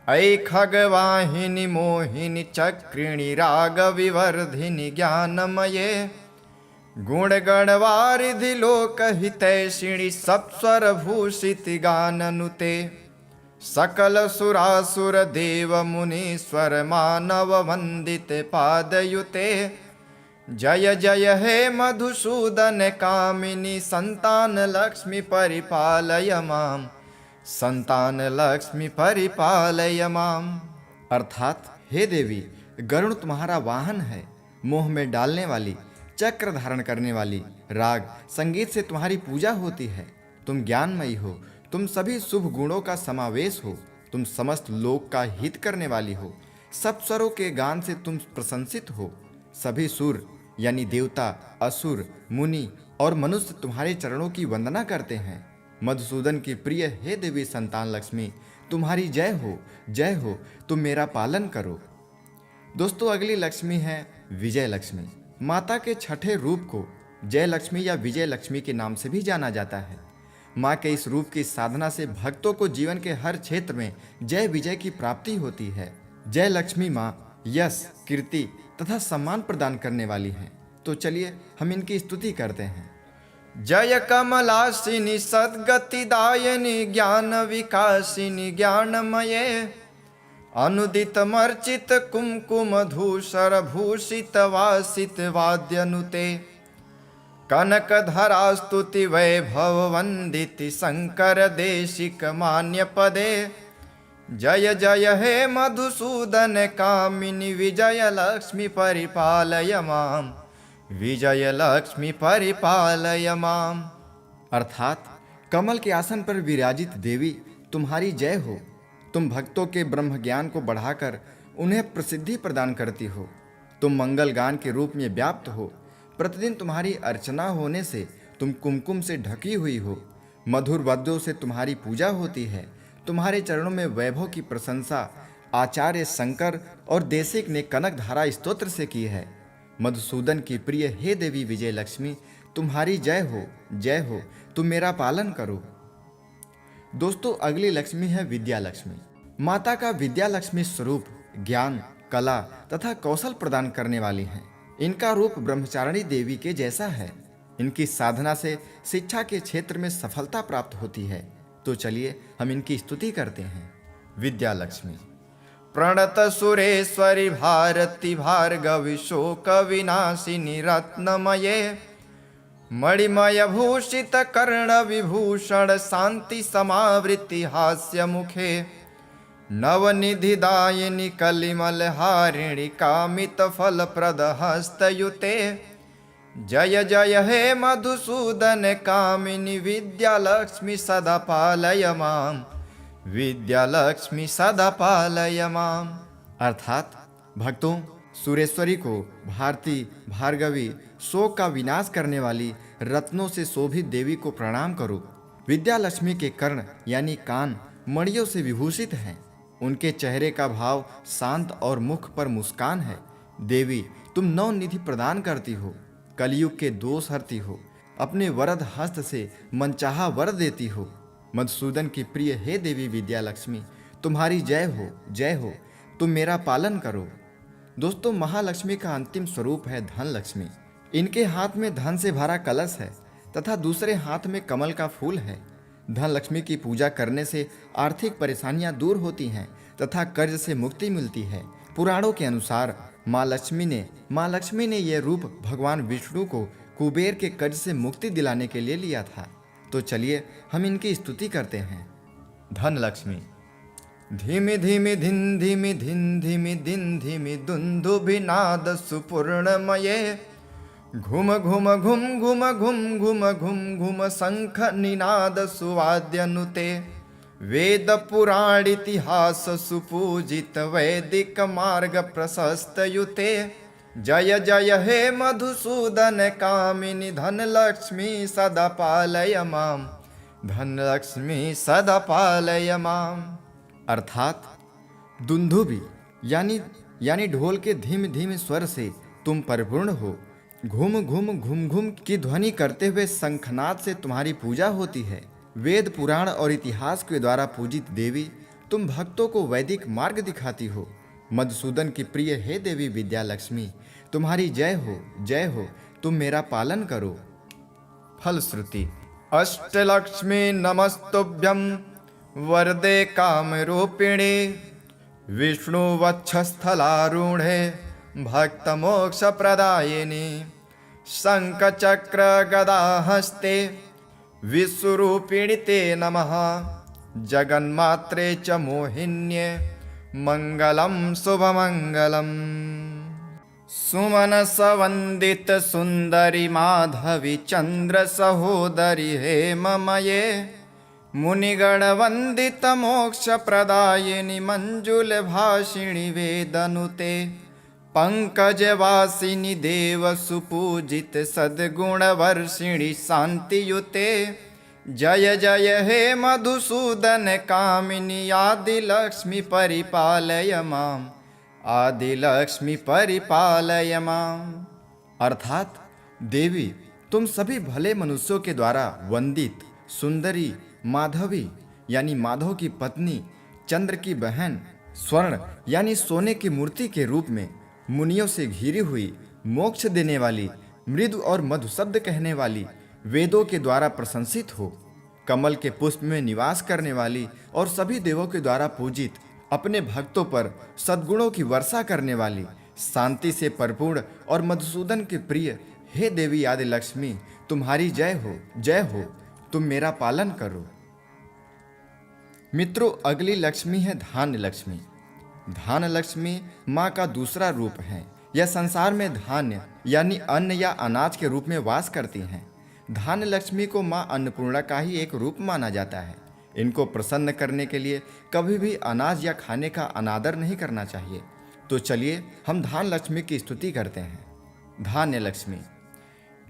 ऐ खगवाहिनी मोहिनी चक्रिणी राग विवर्धिनी ज्ञानमये गुण गणवारिधि लोक हितैषिणी सप्स्वर भूषित गाननुते सकल सुरासुर देव मुनीश्वर मानव वंदित पादयुते जय जय हे मधुसूदन कामिनी संतान लक्ष्मी परिपालय माम संतान लक्ष्मी परिपालय माम। अर्थात हे देवी, गरुड़ तुम्हारा वाहन है, मोह में डालने वाली, चक्र धारण करने वाली, राग संगीत से तुम्हारी पूजा होती है। तुम ज्ञानमयी हो, तुम सभी शुभ गुणों का समावेश हो, तुम समस्त लोक का हित करने वाली हो, सब स्वरों के गान से तुम प्रशंसित हो। सभी सुर यानी देवता, असुर, मुनि और मनुष्य तुम्हारे चरणों की वंदना करते हैं। मधुसूदन की प्रिय हे देवी संतान लक्ष्मी, तुम्हारी जय हो, तुम मेरा पालन करो। दोस्तों, अगली लक्ष्मी है विजय लक्ष्मी। माता के छठे रूप को जय लक्ष्मी या विजय लक्ष्मी के नाम से भी जाना जाता है। माँ के इस रूप की साधना से भक्तों को जीवन के हर क्षेत्र में जय विजय की प्राप्ति होती है। जय लक्ष्मी माँ यश, कीर्ति तथा सम्मान प्रदान करने वाली हैं। तो चलिए हम इनकी स्तुति करते हैं। जय कमलासिनी सद्गतिदायिनी ज्ञान विकासिनी ज्ञानमये अनुदित मर्चित कुमकुम धूसर भूषित वासित वाद्यनुते कनक धरा स्तुति वैभव वंदिति शंकर देशिक मान्य पदे जय जय हे मधुसूदन कामिनी विजय लक्ष्मी परिपालय माम विजय लक्ष्मी परिपालय माम। अर्थात कमल के आसन पर विराजित देवी, तुम्हारी जय हो। तुम भक्तों के ब्रह्म ज्ञान को बढ़ाकर उन्हें प्रसिद्धि प्रदान करती हो। तुम मंगल गान के रूप में व्याप्त हो। प्रतिदिन तुम्हारी अर्चना होने से तुम कुमकुम से ढकी हुई हो। मधुर वाद्यों से तुम्हारी पूजा होती है। तुम्हारे चरणों में वैभव की प्रशंसा आचार्य शंकर और देशिक ने कनक धारा स्तोत्र से की है। मधुसूदन की प्रिय हे देवी विजय लक्ष्मी, तुम्हारी जय हो, तुम मेरा पालन करो। दोस्तों, अगली लक्ष्मी है विद्या लक्ष्मी। माता का विद्या लक्ष्मी स्वरूप ज्ञान, कला तथा कौशल प्रदान करने वाली है। इनका रूप ब्रह्मचारिणी देवी के जैसा है। इनकी साधना से शिक्षा के क्षेत्र में सफलता प्राप्त होती है। तो चलिए हम इनकी स्तुति करते हैं। विद्या लक्ष्मी। प्रणत सुरेश्वरी भारती भार्गवी शोक विनाशिनी रत्नमये मणिमय भूषित कर्ण विभूषण शांति समावृति हास्य मुखे नवनिधिदायिनी कलिमल हारिणी कामित फल प्रद हस्तयुते जय जय हे मधुसूदन कामिनी विद्या लक्ष्मी सदा पालय माम विद्या लक्ष्मी सदा पालय माम। अर्थात भक्तों, सुरेश्वरी को भारती, भार्गवी, शोक का विनाश करने वाली रत्नों से शोभित देवी को प्रणाम करो। विद्या लक्ष्मी के कर्ण यानी कान मणियों से विभूषित हैं। उनके चेहरे का भाव शांत और मुख पर मुस्कान है। देवी, तुम नवनिधि प्रदान करती हो, कलयुग के दोष हरती हो, अपने वरद हस्त से मनचाहा वर देती हो। मधुसूदन की प्रिय हे देवी विद्या लक्ष्मी, तुम्हारी जय हो, तुम मेरा पालन करो। दोस्तों, महालक्ष्मी का अंतिम स्वरूप है धन लक्ष्मी। इनके हाथ में धन से भरा कलश है तथा दूसरे हाथ में कमल का फूल है। धन लक्ष्मी की पूजा करने से आर्थिक परेशानियां दूर होती हैं तथा कर्ज से मुक्ति मिलती है। पुराणों के अनुसार माँ लक्ष्मी ने यह रूप भगवान विष्णु को कुबेर के कर्ज से मुक्ति दिलाने के लिए लिया था। तो चलिए हम इनकी स्तुति करते हैं। धन लक्ष्मी। धीमि धीमि धिन धीमि धिन धीमि दिन धीमि दुन्दुभिनाद सुपूर्णमये घुम घुम घुम घुम घुम घुम घुम घुम शंख निनाद सुवाद्यनुते वेद पुराण इतिहास सुपूजित वैदिक मार्ग प्रशस्त युते जय जय हे मधुसूदन कामिनी धन लक्ष्मी सदा पालय माम धन लक्ष्मी सदा पालय माम। अर्थात दुंदुभी यानी ढोल के धीम धीम स्वर से तुम परिपूर्ण हो। घूम घूम की ध्वनि करते हुए शंखनाद से तुम्हारी पूजा होती है। वेद पुराण और इतिहास के द्वारा पूजित देवी, तुम भक्तों को वैदिक मार्ग दिखाती हो। मधुसूदन की प्रिय हे देवी विद्या लक्ष्मी, तुम्हारी जय हो, तुम मेरा पालन करो। फलश्रुति। अष्टलक्ष्मी नमस्तुभ्यं वरदे कामरूपिणे, विष्णुवक्षस्थलारूढे भक्तमोक्षप्रदायिनी, शङ्खचक्र गदाहस्ते विश्वरूपिणि ते नमः। जगन्मात्रे च मोहिन्ये मङ्गलं शुभमङ्गलम्। सुमनसवन्दित सुन्दरि माधवी चन्द्र सहोदरि हेममये, मुनिगणवन्दित मोक्षप्रदायिनि मञ्जुलभाषिणि वेदनुते। पंकजवासिनि देव सुपूजित सद्गुणवर्षिणि शान्तियुते। जय जय हे मधुसूदन कामिनि आदिलक्ष्मी परिपालय माम, आदिलक्ष्मी परिपालय माम। अर्थात देवी, तुम सभी भले मनुष्यों के द्वारा वंदित सुंदरी माधवी यानी माधव की पत्नी, चंद्र की बहन, स्वर्ण यानी सोने की मूर्ति के रूप में, मुनियों से घिरी हुई, मोक्ष देने वाली, मृदु और मधु शब्द कहने वाली, वेदों के द्वारा प्रशंसित हो, कमल के पुष्प में निवास करने वाली और सभी देवों के द्वारा पूजित, अपने भक्तों पर सद्गुणों की वर्षा करने वाली, शांति से परिपूर्ण और मधुसूदन के प्रिय हे देवी आदि लक्ष्मी, तुम्हारी जय हो, तुम मेरा पालन करो। मित्रों, अगली लक्ष्मी है धान्य लक्ष्मी। धान लक्ष्मी माँ का दूसरा रूप है। यह संसार में धान्य यानी अन्न या अनाज के रूप में वास करती हैं। धान्य लक्ष्मी को माँ अन्नपूर्णा का ही एक रूप माना जाता है। इनको प्रसन्न करने के लिए कभी भी अनाज या खाने का अनादर नहीं करना चाहिए। तो चलिए हम धान लक्ष्मी की स्तुति करते हैं। धान्य लक्ष्मी।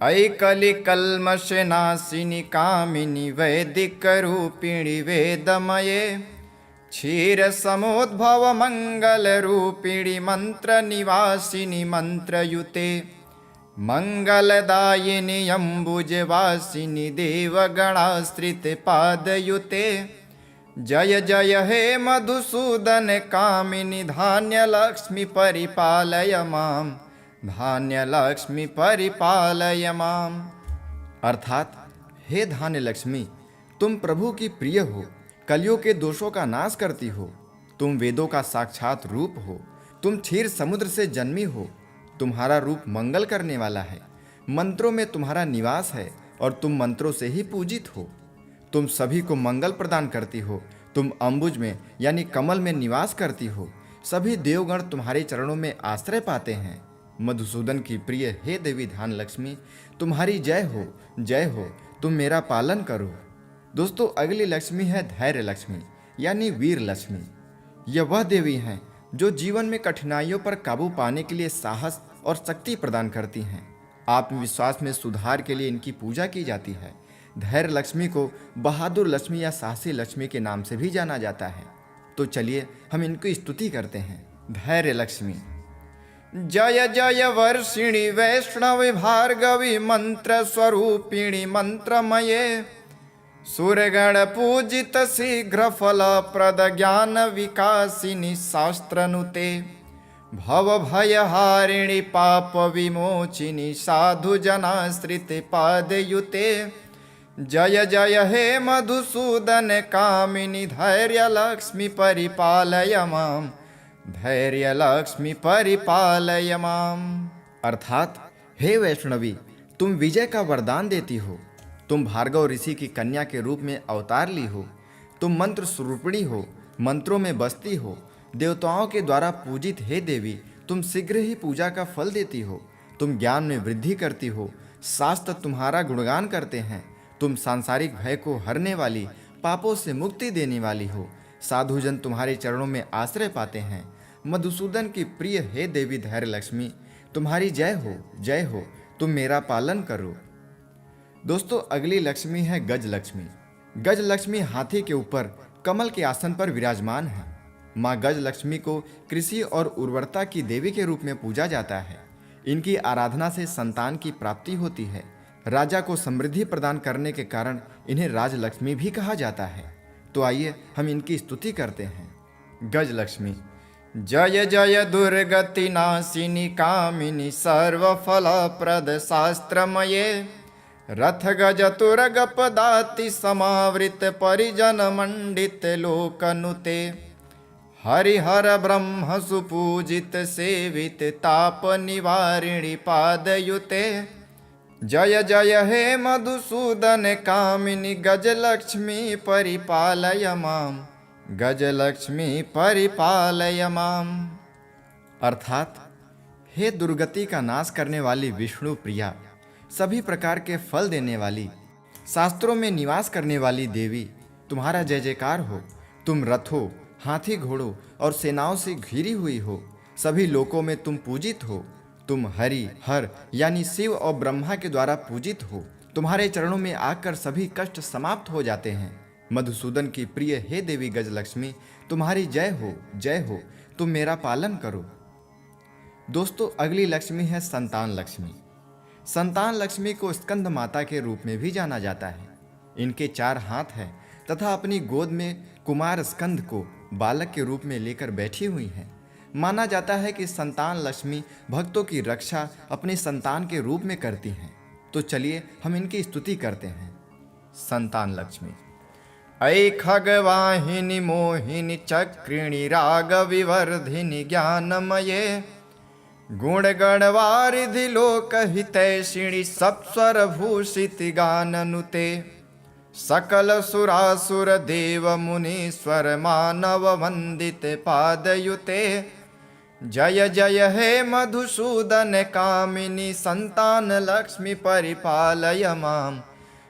ऐकलि कल्मषनाशिनि कामिनि वैदिक रूपिणि वेदमये, क्षीर समुद्भव मंगल रूपिणी मंत्र निवासिनी मंत्रयुते, मंगलदायिनी अम्बुजवासिनी देवगणाश्रित पादयुते। जय जय हे मधुसूदन कामिनी धान्य लक्ष्मी परिपालय माम, धान्य लक्ष्मी परिपालय माम। अर्थात हे धान्य लक्ष्मी, तुम प्रभु की प्रिय हो, कलियों के दोषों का नाश करती हो, तुम वेदों का साक्षात रूप हो, तुम क्षीर समुद्र से जन्मी हो, तुम्हारा रूप मंगल करने वाला है, मंत्रों में तुम्हारा निवास है और तुम मंत्रों से ही पूजित हो। तुम सभी को मंगल प्रदान करती हो, तुम अम्बुज में यानी कमल में निवास करती हो, सभी देवगण तुम्हारे चरणों में आश्रय पाते हैं। मधुसूदन की प्रिय हे देवी धान लक्ष्मी, तुम्हारी जय हो, तुम मेरा पालन करो। दोस्तों, अगली लक्ष्मी है धैर्य लक्ष्मी यानी वीर लक्ष्मी। यह वह देवी हैं जो जीवन में कठिनाइयों पर काबू पाने के लिए साहस और शक्ति प्रदान करती हैं। आत्मविश्वास में सुधार के लिए इनकी पूजा की जाती है। धैर्य लक्ष्मी को बहादुर लक्ष्मी या साहसी लक्ष्मी के नाम से भी जाना जाता है। तो चलिए हम इनकी स्तुति करते हैं। धैर्य लक्ष्मी। जय जय वर्षिणी वैष्णवी भार्गवी मंत्र स्वरूपिणी मंत्रमये, सुरगण पूजित शीघ्र फल प्रद ज्ञान विकासिनी शास्त्रनुते, भव भयहारिणी पाप विमोचिनी साधु जनाश्रित पादयुते। जय जय हे मधुसूदन कामिनी धैर्य लक्ष्मी परिपालय माम, धैर्य लक्ष्मी परिपालय माम। अर्थात हे वैष्णवी, तुम विजय का वरदान देती हो, तुम भार्गव ऋषि की कन्या के रूप में अवतार ली हो, तुम मंत्र स्वरूपिणी हो, मंत्रों में बसती हो, देवताओं के द्वारा पूजित हे देवी, तुम शीघ्र ही पूजा का फल देती हो, तुम ज्ञान में वृद्धि करती हो, शास्त्र तुम्हारा गुणगान करते हैं, तुम सांसारिक भय को हरने वाली, पापों से मुक्ति देने वाली हो, साधुजन तुम्हारे चरणों में आश्रय पाते हैं। मधुसूदन की प्रिय हे देवी धैर्य लक्ष्मी, तुम्हारी जय हो, तुम मेरा पालन करो। दोस्तों, अगली लक्ष्मी है गज लक्ष्मी। गजलक्ष्मी हाथी के ऊपर कमल के आसन पर विराजमान है। माँ गजलक्ष्मी को कृषि और उर्वरता की देवी के रूप में पूजा जाता है। इनकी आराधना से संतान की प्राप्ति होती है। राजा को समृद्धि प्रदान करने के कारण इन्हें राजलक्ष्मी भी कहा जाता है। तो आइए हम इनकी स्तुति करते हैं। गजलक्ष्मी। जय जय दुर्गति नाशिनी कामिनी सर्वफलप्रद शास्त्रमये, रथ गज तुरग पदाति समावृत परिजन मंडित लोकनुते, हरिहर ब्रह्म सुपूजित सेवित ताप निवारिणी पादयुते। जय जय हे मधुसूदन कामिनी गजलक्ष्मी परिपालय माम, गजलक्ष्मी परिपालय माम। अर्थात हे दुर्गति का नाश करने वाली विष्णु प्रिया, सभी प्रकार के फल देने वाली, शास्त्रों में निवास करने वाली देवी, तुम्हारा जय जयकार हो। तुम रथों, हाथी घोड़ों और सेनाओं से घिरी हुई हो। सभी लोकों में तुम पूजित हो। तुम हरि हर यानी शिव और ब्रह्मा के द्वारा पूजित हो। तुम्हारे चरणों में आकर सभी कष्ट समाप्त हो जाते हैं। मधुसूदन की प्रिय हे देवी गजलक्ष्मी, तुम्हारी जय हो, जय हो। तुम मेरा पालन करो। दोस्तों, अगली लक्ष्मी है संतान लक्ष्मी। संतान लक्ष्मी को स्कंद माता के रूप में भी जाना जाता है। इनके 4 हाथ हैं तथा अपनी गोद में कुमार स्कंद को बालक के रूप में लेकर बैठी हुई हैं। माना जाता है कि संतान लक्ष्मी भक्तों की रक्षा अपने संतान के रूप में करती हैं। तो चलिए हम इनकी स्तुति करते हैं। संतान लक्ष्मी। ऐ खगवाहिनी मोहिनी चक्रिणी राग विवर्धिनी ज्ञानमये, गुण गणवारिधि लोक हितैषिणी सप्स्वर भूषित गाननुते, सकल सुरासुर देव मुनीश्वर मानव वंदित पादयुते। जय जय हे मधुसूदन कामिनी संतान लक्ष्मी परिपालय माम,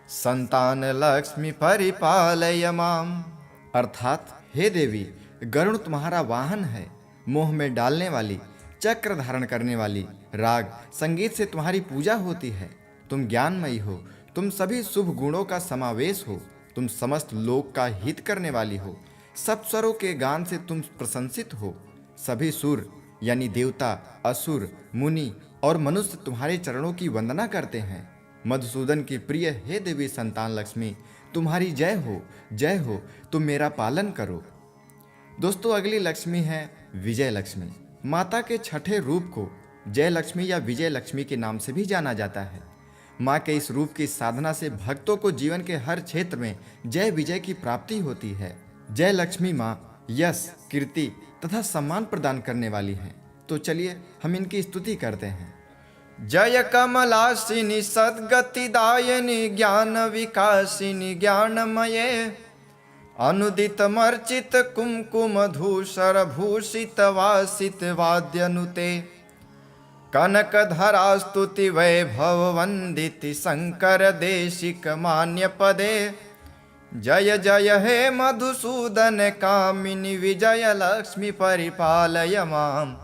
संतान लक्ष्मी परिपालय माम। अर्थात हे देवी, गरुड़ तुम्हारा वाहन है। मोह में डालने वाली, चक्र धारण करने वाली, राग संगीत से तुम्हारी पूजा होती है। तुम ज्ञानमयी हो। तुम सभी शुभ गुणों का समावेश हो। तुम समस्त लोक का हित करने वाली हो। सब स्वरों के गान से तुम प्रशंसित हो। सभी सुर यानी देवता, असुर, मुनि और मनुष्य तुम्हारे चरणों की वंदना करते हैं। मधुसूदन की प्रिय हे देवी संतान लक्ष्मी, तुम्हारी जय हो, जय हो। तुम मेरा पालन करो। दोस्तों, अगली लक्ष्मी है विजय लक्ष्मी। माता के छठे रूप को जय लक्ष्मी या विजय लक्ष्मी के नाम से भी जाना जाता है। माँ के इस रूप की साधना से भक्तों को जीवन के हर क्षेत्र में जय विजय की प्राप्ति होती है। जय लक्ष्मी माँ यश, कीर्ति तथा सम्मान प्रदान करने वाली हैं। तो चलिए हम इनकी स्तुति करते हैं। जय कमलासिनी सद्गतिदायिनी ज्ञान विकासिनी ज्ञानमये, अनुदित मर्चित कुमकुम धूसर भूषित वासित वाद्यनुते, कनक धरा स्तुति वैभव वंदिति शंकर देशिक मान्य पदे। जय जय हे मधुसूदन कामिनी विजय लक्ष्मी परिपालय माम,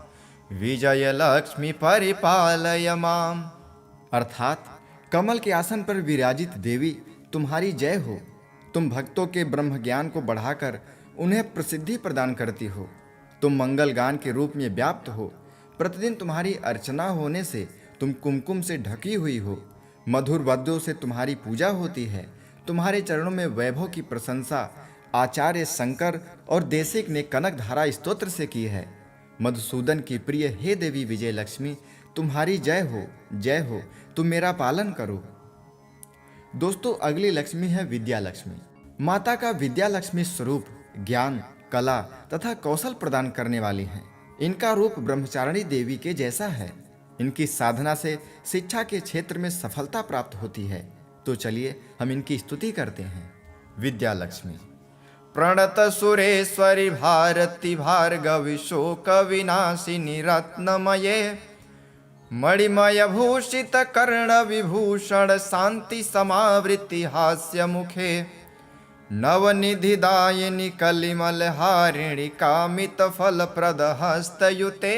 विजय लक्ष्मी परिपालय माम। अर्थात कमल के आसन पर विराजित देवी, तुम्हारी जय हो। तुम भक्तों के ब्रह्म ज्ञान को बढ़ाकर उन्हें प्रसिद्धि प्रदान करती हो। तुम मंगल गान के रूप में व्याप्त हो। प्रतिदिन तुम्हारी अर्चना होने से तुम कुमकुम से ढकी हुई हो। मधुर वाद्यों से तुम्हारी पूजा होती है। तुम्हारे चरणों में वैभव की प्रशंसा आचार्य शंकर और देशिक ने कनक धारा स्तोत्र से की है। मधुसूदन की प्रिय हे देवी विजय लक्ष्मी, तुम्हारी जय हो, जय हो। तुम मेरा पालन करो। दोस्तों, अगली लक्ष्मी है विद्या लक्ष्मी। माता का विद्या लक्ष्मी स्वरूप ज्ञान, कला तथा कौशल प्रदान करने वाली हैं। इनका रूप ब्रह्मचारिणी देवी के जैसा है। इनकी साधना से शिक्षा के क्षेत्र में सफलता प्राप्त होती है। तो चलिए हम इनकी स्तुति करते हैं। विद्या लक्ष्मी। प्रणत सुरेश्वरी भारती भार्गवी शोक विनाशिनी रत्नमये, मणिमय भूषित कर्ण विभूषण शांति समावृत्ति हास्य मुखे, नवनिधिदायिनी कलिमल हारिणी कामित फल प्रद हस्तयुते।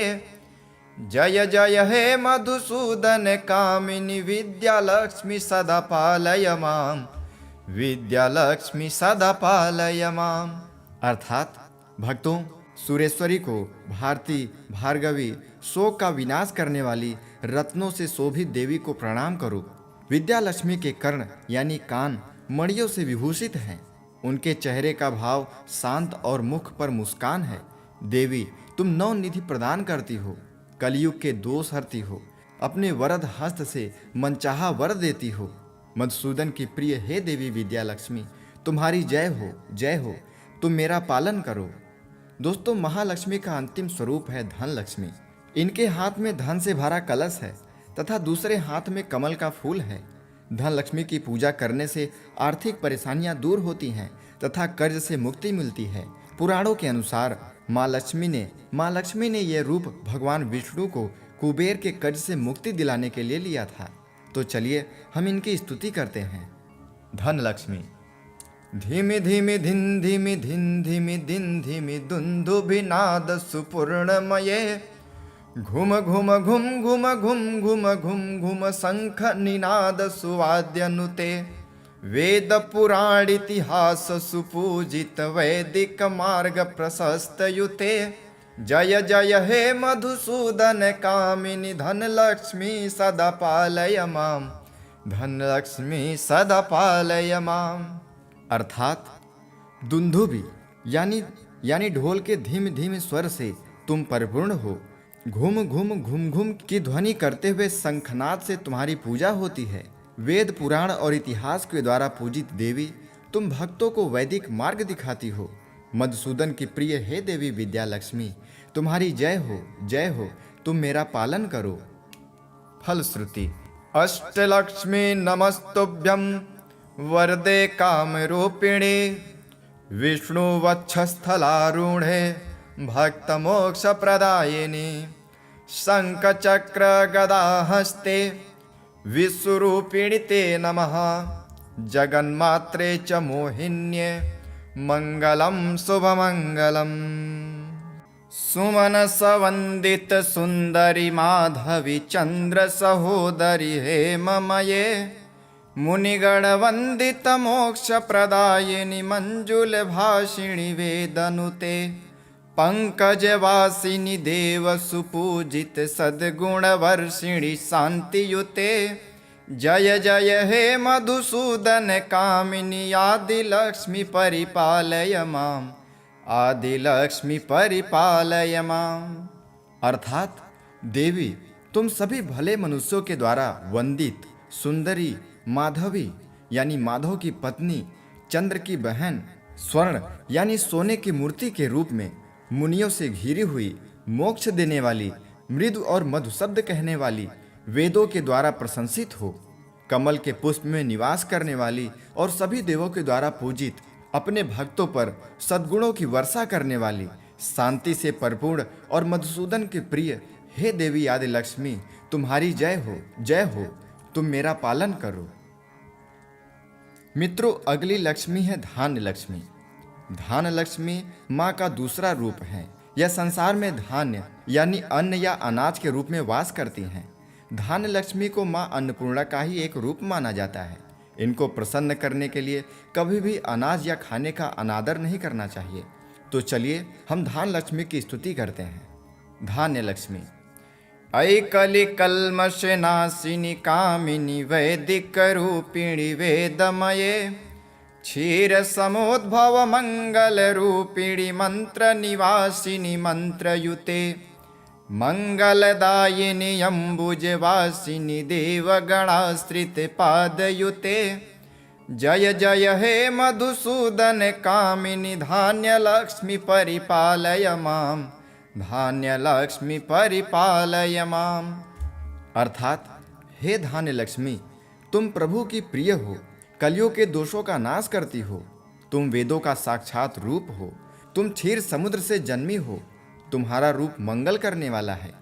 जय जय हे मधुसूदन कामिनी विद्या लक्ष्मी सदा पालय माम, विद्यालक्ष्मी सदा पालय माम। अर्थात भक्तों, सुरेश्वरी को भारती, भार्गवी, शोक का विनाश करने वाली रत्नों से शोभित देवी को प्रणाम करो। विद्यालक्ष्मी के कर्ण यानी कान मणियों से विभूषित हैं। उनके चेहरे का भाव शांत और मुख पर मुस्कान है। देवी, तुम नौ निधि प्रदान करती हो, कलयुग के दोष हरती हो, अपने वरद हस्त से मनचाहा वर देती हो। मधुसूदन की प्रिय हे देवी विद्यालक्ष्मी, तुम्हारी जय हो, जय हो। तुम मेरा पालन करो। दोस्तों, महालक्ष्मी का अंतिम स्वरूप है धन लक्ष्मी। इनके हाथ में धन से भरा कलश है तथा दूसरे हाथ में कमल का फूल है। धन लक्ष्मी की पूजा करने से आर्थिक परेशानियां दूर होती हैं तथा कर्ज से मुक्ति मिलती है। पुराणों के अनुसार माँ लक्ष्मी ने यह रूप भगवान विष्णु को कुबेर के कर्ज से मुक्ति दिलाने के लिए लिया था। तो चलिए हम इनकी स्तुति करते हैं। धन लक्ष्मी। धीमि धीमि धिन धीमि धिन धीमि दिन धीमि दुन्दुभिनाद सुपूर्णमये। घुम घुम घुम घुम घुम घुम घुम घुम शंख निनाद सुवाद्यनुते। वेद पुराण इतिहास सुपूजित वैदिक मार्ग प्रशस्त युते। जय जय हे मधुसूदन कामिनी धन लक्ष्मी सदा पालय माम। धन लक्ष्मी सदा पालय माम। अर्थात दुंदुभि यानी ढोल के धीमे धीमे स्वर से तुम परिपूर्ण हो। घुम घुम घुम घुम की ध्वनि करते हुए शंखनाद से तुम्हारी पूजा होती है। वेद पुराण और इतिहास के द्वारा पूजित देवी, तुम भक्तों को वैदिक मार्ग दिखाती हो। मधुसूदन की प्रिय हे देवी विद्यालक्ष्मी, तुम्हारी जय हो, जय हो। तुम मेरा पालन करो। फलश्रुति। अष्टलक्ष्मी नमस्तुभ्यं वरदे कामरूपिणे। विष्णु वक्षस्थलारूढ़े भक्तमोक्ष प्रदायिनी। शंख चक्र गदा हस्ते विश्वरूपिणी ते नमः। जगन्मात्रे च मोहिन्ये मंगलम शुभमंगलम। सुमनस वंदित सुंदरी माधवी चंद्र सहोदरी हेममये। मुनिगण वंदित मोक्ष प्रदायिनी मंजुल भाषिणी वेदनुते। पंकज वासिनी देव सुपूजित सद्गुण वर्षिणी शांतियुते। जय जय हे मधुसूदन कामिनी आदिलक्ष्मी परिपालय माम। आदिलक्ष्मी परिपालय माम। अर्थात देवी, तुम सभी भले मनुष्यों के द्वारा वंदित सुंदरी माधवी यानी माधव की पत्नी, चंद्र की बहन, स्वर्ण यानी सोने की मूर्ति के रूप में, मुनियों से घिरी हुई, मोक्ष देने वाली, मृदु और मधु शब्द कहने वाली, वेदों के द्वारा प्रशंसित हो, कमल के पुष्प में निवास करने वाली और सभी देवों के द्वारा पूजित, अपने भक्तों पर सद्गुणों की वर्षा करने वाली, शांति से परिपूर्ण और मधुसूदन के प्रिय हे देवी आदि लक्ष्मी, तुम्हारी जय हो, जय हो। तुम मेरा पालन करो। मित्रों, अगली लक्ष्मी है धान्य लक्ष्मी। धान्य लक्ष्मी माँ का दूसरा रूप है। यह संसार में धान्य यानी अन्न या अनाज के रूप में वास करती हैं। धान्य लक्ष्मी को माँ अन्नपूर्णा का ही एक रूप माना जाता है। इनको प्रसन्न करने के लिए कभी भी अनाज या खाने का अनादर नहीं करना चाहिए। तो चलिए हम धान्य लक्ष्मी की स्तुति करते हैं। धान्य लक्ष्मी। ऐकलि कल्मष नाशिनी कामिनी वैदिक रूपिणी वेदमये। क्षीर समुद्भव मंगल रूपिणी मंत्र निवासिनी मंत्रयुते। मंगलदायिनी अम्बुजवासिनी देवगणाश्रित पादयुते। जय जय हे मधुसूदन कामिनी धान्य लक्ष्मी परिपालय माम। धान्य लक्ष्मी परिपालय माम। अर्थात हे धान्य लक्ष्मी, तुम प्रभु की प्रिय हो, कलियों के दोषों का नाश करती हो। तुम वेदों का साक्षात रूप हो। तुम क्षीर समुद्र से जन्मी हो। तुम्हारा रूप मंगल करने वाला है।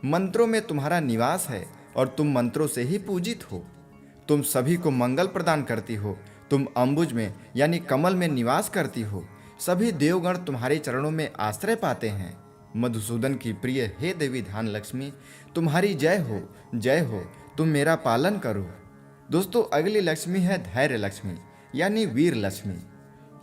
मंत्रों में तुम्हारा निवास है और तुम मंत्रों से ही पूजित हो। तुम सभी को मंगल प्रदान करती हो। तुम अम्बुज में यानी कमल में निवास करती हो। सभी देवगण तुम्हारे चरणों में आश्रय पाते हैं। मधुसूदन की प्रिय हे देवी धान्य लक्ष्मी, तुम्हारी जय हो, जय हो। तुम मेरा पालन करो। दोस्तों, अगली लक्ष्मी है धैर्य लक्ष्मी। यानी वीर लक्ष्मी।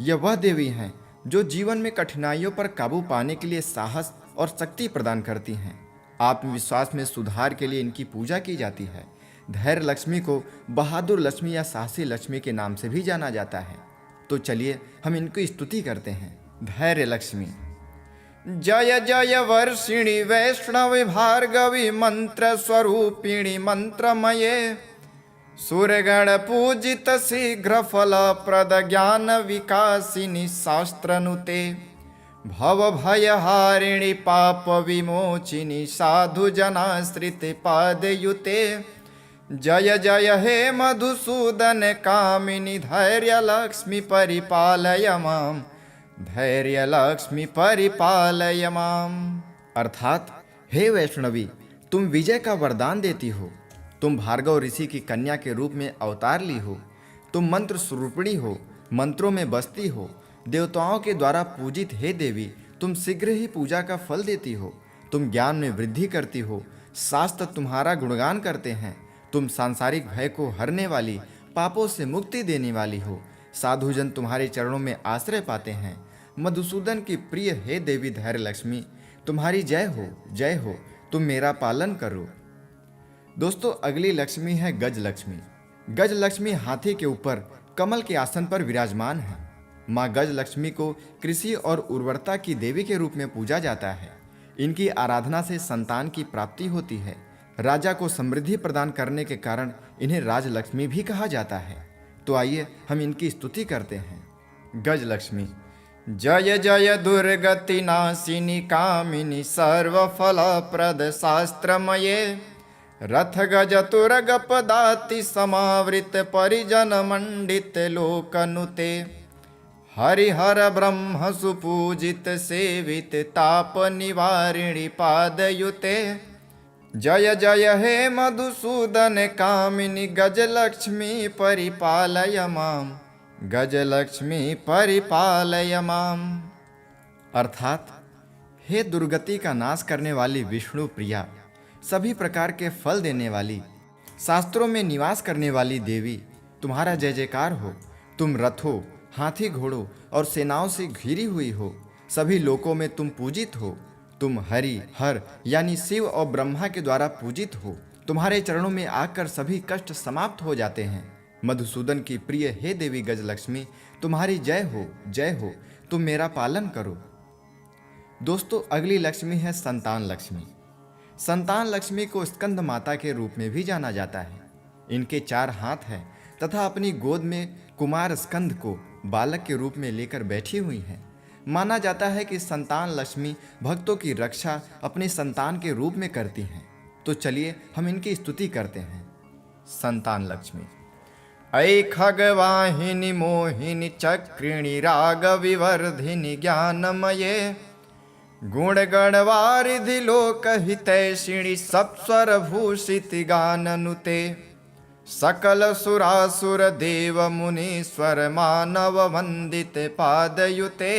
यह वह देवी हैं जो जीवन में कठिनाइयों पर काबू पाने के लिए साहस और शक्ति प्रदान करती हैं। आत्मविश्वास में सुधार के लिए इनकी पूजा की जाती है। धैर्य लक्ष्मी को बहादुर लक्ष्मी या साहसी लक्ष्मी के नाम से भी जाना जाता है। तो चलिए हम इनकी स्तुति करते हैं। धैर्य लक्ष्मी। जय जय वर्षिणी वैष्णवी भार्गवी मंत्र स्वरूपिणी मंत्रमये, सुरगण पूजित शीघ्र फल प्रद ज्ञान विकासिनी शास्त्रनुते, भव भयहारिणी पाप विमोचिनी साधु जनाश्रित पादयुते, जय जय हे मधुसूदन कामिनी धैर्य लक्ष्मी परिपालय माम, धैर्य लक्ष्मी परिपालय माम। अर्थात हे वैष्णवी, तुम विजय का वरदान देती हो। तुम भार्गव ऋषि की कन्या के रूप में अवतार ली हो। तुम मंत्र स्वरूपिणी हो, मंत्रों में बसती हो। देवताओं के द्वारा पूजित हे देवी, तुम शीघ्र ही पूजा का फल देती हो। तुम ज्ञान में वृद्धि करती हो। शास्त्र तुम्हारा गुणगान करते हैं। तुम सांसारिक भय को हरने वाली, पापों से मुक्ति देने वाली हो। साधुजन तुम्हारे चरणों में आश्रय पाते हैं। मधुसूदन की प्रिय हे देवी धैर्य लक्ष्मी, तुम्हारी जय हो, जय हो। तुम मेरा पालन करो। दोस्तों, अगली लक्ष्मी है गज लक्ष्मी। गज लक्ष्मी हाथी के ऊपर कमल के आसन पर विराजमान है। माँ गज लक्ष्मी को कृषि और उर्वरता की देवी के रूप में पूजा जाता है। इनकी आराधना से संतान की प्राप्ति होती है। राजा को समृद्धि प्रदान करने के कारण इन्हें राजलक्ष्मी भी कहा जाता है। तो आइए हम इनकी स्तुति करते हैं। गज लक्ष्मी। जय जय दुर्गति नाशिनी कामिनी सर्वफल प्रद शास्त्रमये, रथ गज तुरग पदाति समावृत परिजन मंडित लोकनुते, हरिहर ब्रह्म सुपूजित सेवित ताप निवारिणी पादयुते, जय जय हे मधुसूदन कामिनी गजलक्ष्मी परिपालय माम, गजलक्ष्मी परिपालय माम। अर्थात हे दुर्गति का नाश करने वाली विष्णु प्रिया, सभी प्रकार के फल देने वाली, शास्त्रों में निवास करने वाली देवी, तुम्हारा जय जयकार हो। तुम रथों, हाथी घोड़ों और सेनाओं से घिरी हुई हो। सभी लोकों में तुम पूजित हो। तुम हरि हर यानी शिव और ब्रह्मा के द्वारा पूजित हो। तुम्हारे चरणों में आकर सभी कष्ट समाप्त हो जाते हैं। मधुसूदन की प्रिय हे देवी गजलक्ष्मी, तुम्हारी जय हो, जय हो। तुम मेरा पालन करो। दोस्तों, अगली लक्ष्मी है संतान लक्ष्मी। संतान लक्ष्मी को स्कंद माता के रूप में भी जाना जाता है। इनके 4 हाथ हैं तथा अपनी गोद में कुमार स्कंद को बालक के रूप में लेकर बैठी हुई हैं। माना जाता है कि संतान लक्ष्मी भक्तों की रक्षा अपने संतान के रूप में करती हैं। तो चलिए हम इनकी स्तुति करते हैं। संतान लक्ष्मी। ऐ खगवाहिनी मोहिनी चक्रिणी राग विवर्धिनी ज्ञानमये, गुण गणवारिधि लोक हितैषिणी सप्स्वर भूषित गाननुते, सकल सुरासुर देव मुनीश्वर मानव वंदित पादयुते,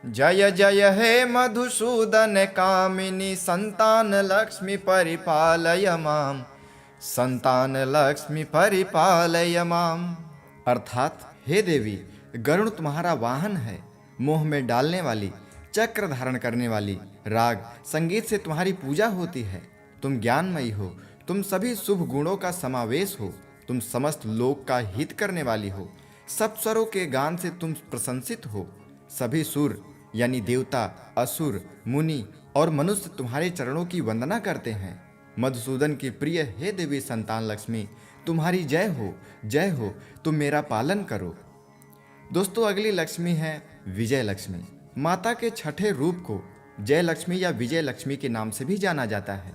जय जय हे मधुसूदन कामिनी संतान लक्ष्मी परिपालय माम, संतान लक्ष्मी परिपालय माम। अर्थात हे देवी, गरुड़ तुम्हारा वाहन है। मोह में डालने वाली, चक्र धारण करने वाली, राग संगीत से तुम्हारी पूजा होती है। तुम ज्ञानमयी हो। तुम सभी शुभ गुणों का समावेश हो। तुम समस्त लोक का हित करने वाली हो। सब स्वरों के गान से तुम प्रशंसित हो। सभी सुर यानी देवता, असुर, मुनि और मनुष्य तुम्हारे चरणों की वंदना करते हैं। मधुसूदन की प्रिय हे देवी संतान लक्ष्मी, तुम्हारी जय हो, जय हो। तुम मेरा पालन करो। दोस्तों, अगली लक्ष्मी है विजय लक्ष्मी। माता के छठे रूप को जय लक्ष्मी या विजय लक्ष्मी के नाम से भी जाना जाता है।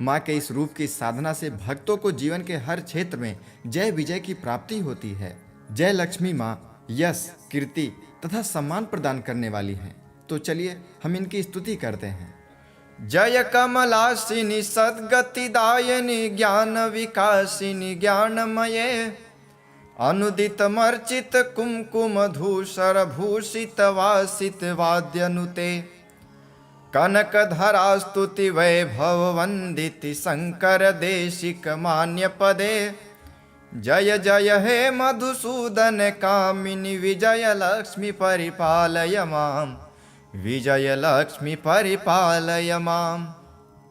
माँ के इस रूप की साधना से भक्तों को जीवन के हर क्षेत्र में जय विजय की प्राप्ति होती है। जय लक्ष्मी माँ यश, कीर्ति तथा सम्मान प्रदान करने वाली हैं। तो चलिए हम इनकी स्तुति करते हैं। जय कमलासिनी सद्गतिदायिनी ज्ञान विकासिनी ज्ञानमये, अनुदित मर्चित कुमकुम धूसर भूषित वासित वाद्यनुते, कनक धरा स्तुति वैभव वंदित शंकर देशिक मान्य पदे, जय जय हे मधुसूदन कामिनी विजय लक्ष्मी परिपालय माम, विजय लक्ष्मी परिपालय माम।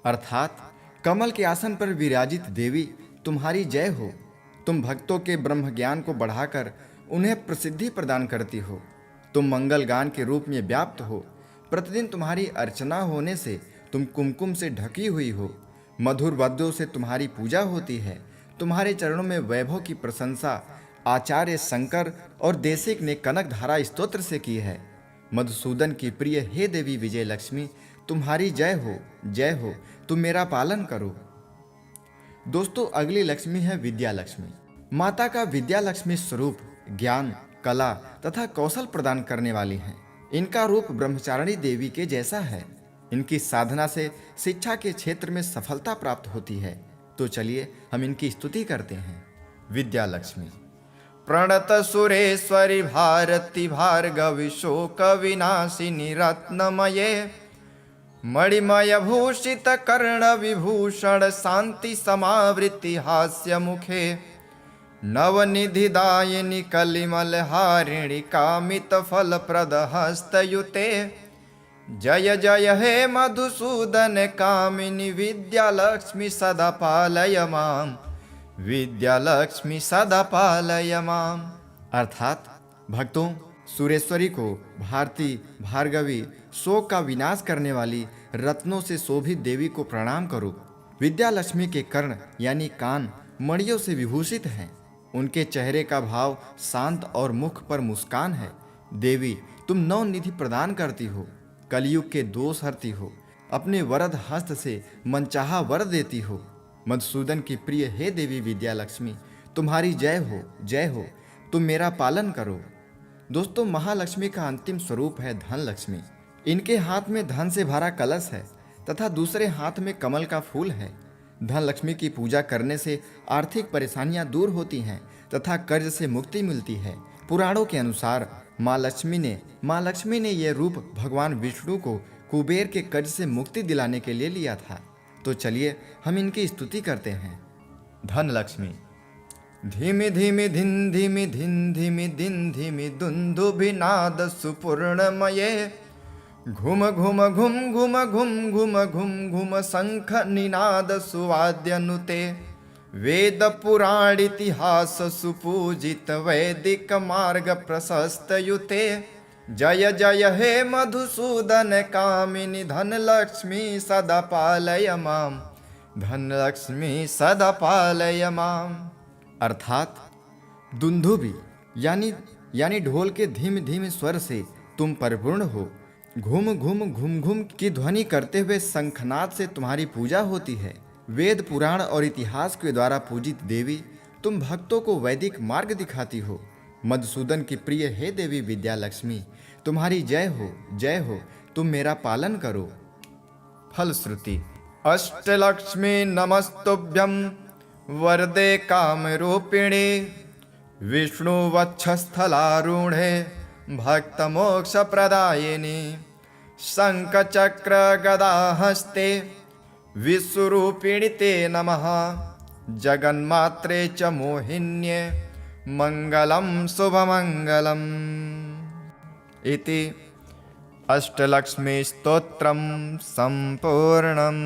अर्थात कमल के आसन पर विराजित देवी तुम्हारी जय हो। तुम भक्तों के ब्रह्म ज्ञान को बढ़ाकर उन्हें प्रसिद्धि प्रदान करती हो। तुम मंगल गान के रूप में व्याप्त हो। प्रतिदिन तुम्हारी अर्चना होने से तुम कुमकुम से ढकी हुई हो। मधुर वाद्यों से तुम्हारी पूजा होती है। तुम्हारे चरणों में वैभव की प्रशंसा आचार्य शंकर और देशिक ने कनक धारा स्तोत्र से की है। मधुसूदन की प्रिय हे देवी विजय लक्ष्मी, तुम्हारी जय हो, जय हो। तुम मेरा पालन करो। दोस्तों, अगली लक्ष्मी है विद्या लक्ष्मी। माता का विद्या लक्ष्मी स्वरूप ज्ञान, कला तथा कौशल प्रदान करने वाली हैं। इनका रूप ब्रह्मचारिणी देवी के जैसा है। इनकी साधना से शिक्षा के क्षेत्र में सफलता प्राप्त होती है। तो चलिए हम इनकी स्तुति करते हैं। विद्या लक्ष्मी। प्रणत सुरेश्वरी भारती भार्गवी शोक विनाशिनी रत्नमये, मणिमय भूषित कर्ण विभूषण शांति समावृति हास्य मुखे, नवनिधिदायिनी कलिमल हारिणी कामित फल प्रद हस्तयुते, जय जय हे मधुसूदन कामिनी विद्या लक्ष्मी सदा पालय माम, विद्या लक्ष्मी सदा पालय माम। अर्थात भक्तों, सुरेश्वरी को भारती, भार्गवी, शोक का विनाश करने वाली रत्नों से शोभित देवी को प्रणाम करो। विद्या लक्ष्मी के कर्ण यानी कान मणियों से विभूषित हैं। उनके चेहरे का भाव शांत और मुख पर मुस्कान है। देवी, तुम नौ निधि प्रदान करती हो, कलयुग के दोष हरती हो, अपने वरद हस्त से मनचाहा वर देती हो। मधुसूदन की प्रिय हे देवी विद्या लक्ष्मी, तुम्हारी जय हो, जय हो। तुम मेरा पालन करो। दोस्तों, महालक्ष्मी का अंतिम स्वरूप है धन लक्ष्मी। इनके हाथ में धन से भरा कलश है तथा दूसरे हाथ में कमल का फूल है। धन लक्ष्मी की पूजा करने से आर्थिक परेशानियां दूर होती हैं तथा कर्ज से मुक्ति मिलती है। पुराणों के अनुसार माँ लक्ष्मी ने यह रूप भगवान विष्णु को कुबेर के कर्ज से मुक्ति दिलाने के लिए लिया था। तो चलिए हम इनकी स्तुति करते हैं। धन लक्ष्मी। धीमि धीमि धिन धीमि धिन धीमि दिन धीमि दुन्दुभिनाद सुपूर्णमये, घुम घुम घुम घुम घुम घुम घुम घुम शंख निनाद सुवाद्यनुते, वेद पुराण इतिहास सुपूजित वैदिक मार्ग प्रशस्त युते, जय जय हे मधुसूदन कामिनी धन लक्ष्मी सदा पालय माम, धन लक्ष्मी सदा पालय माम। अर्थात दुंदुभि यानी ढोल के धीमे धीमे स्वर से तुम परिपूर्ण हो। घूम घूम की ध्वनि करते हुए शंखनाद से तुम्हारी पूजा होती है। वेद पुराण और इतिहास के द्वारा पूजित देवी, तुम भक्तों को वैदिक मार्ग दिखाती हो। मधुसूदन की प्रिय हे देवी विद्या लक्ष्मी, तुम्हारी जय हो, जय हो। तुम मेरा पालन करो। फलश्रुति। अष्टलक्ष्मी नमस्तुभ्यं वरदे कामरूपिणे, विष्णुवक्षस्थलारूढे भक्तमोक्षप्रदायिनी, शङ्खचक्र गदाहस्ते विश्वरूपिणि ते नमः, जगन्मात्रे च मोहिन्ये मङ्गलं शुभमङ्गलम्। इति अष्टलक्ष्मी स्तोत्रं सम्पूर्णम्।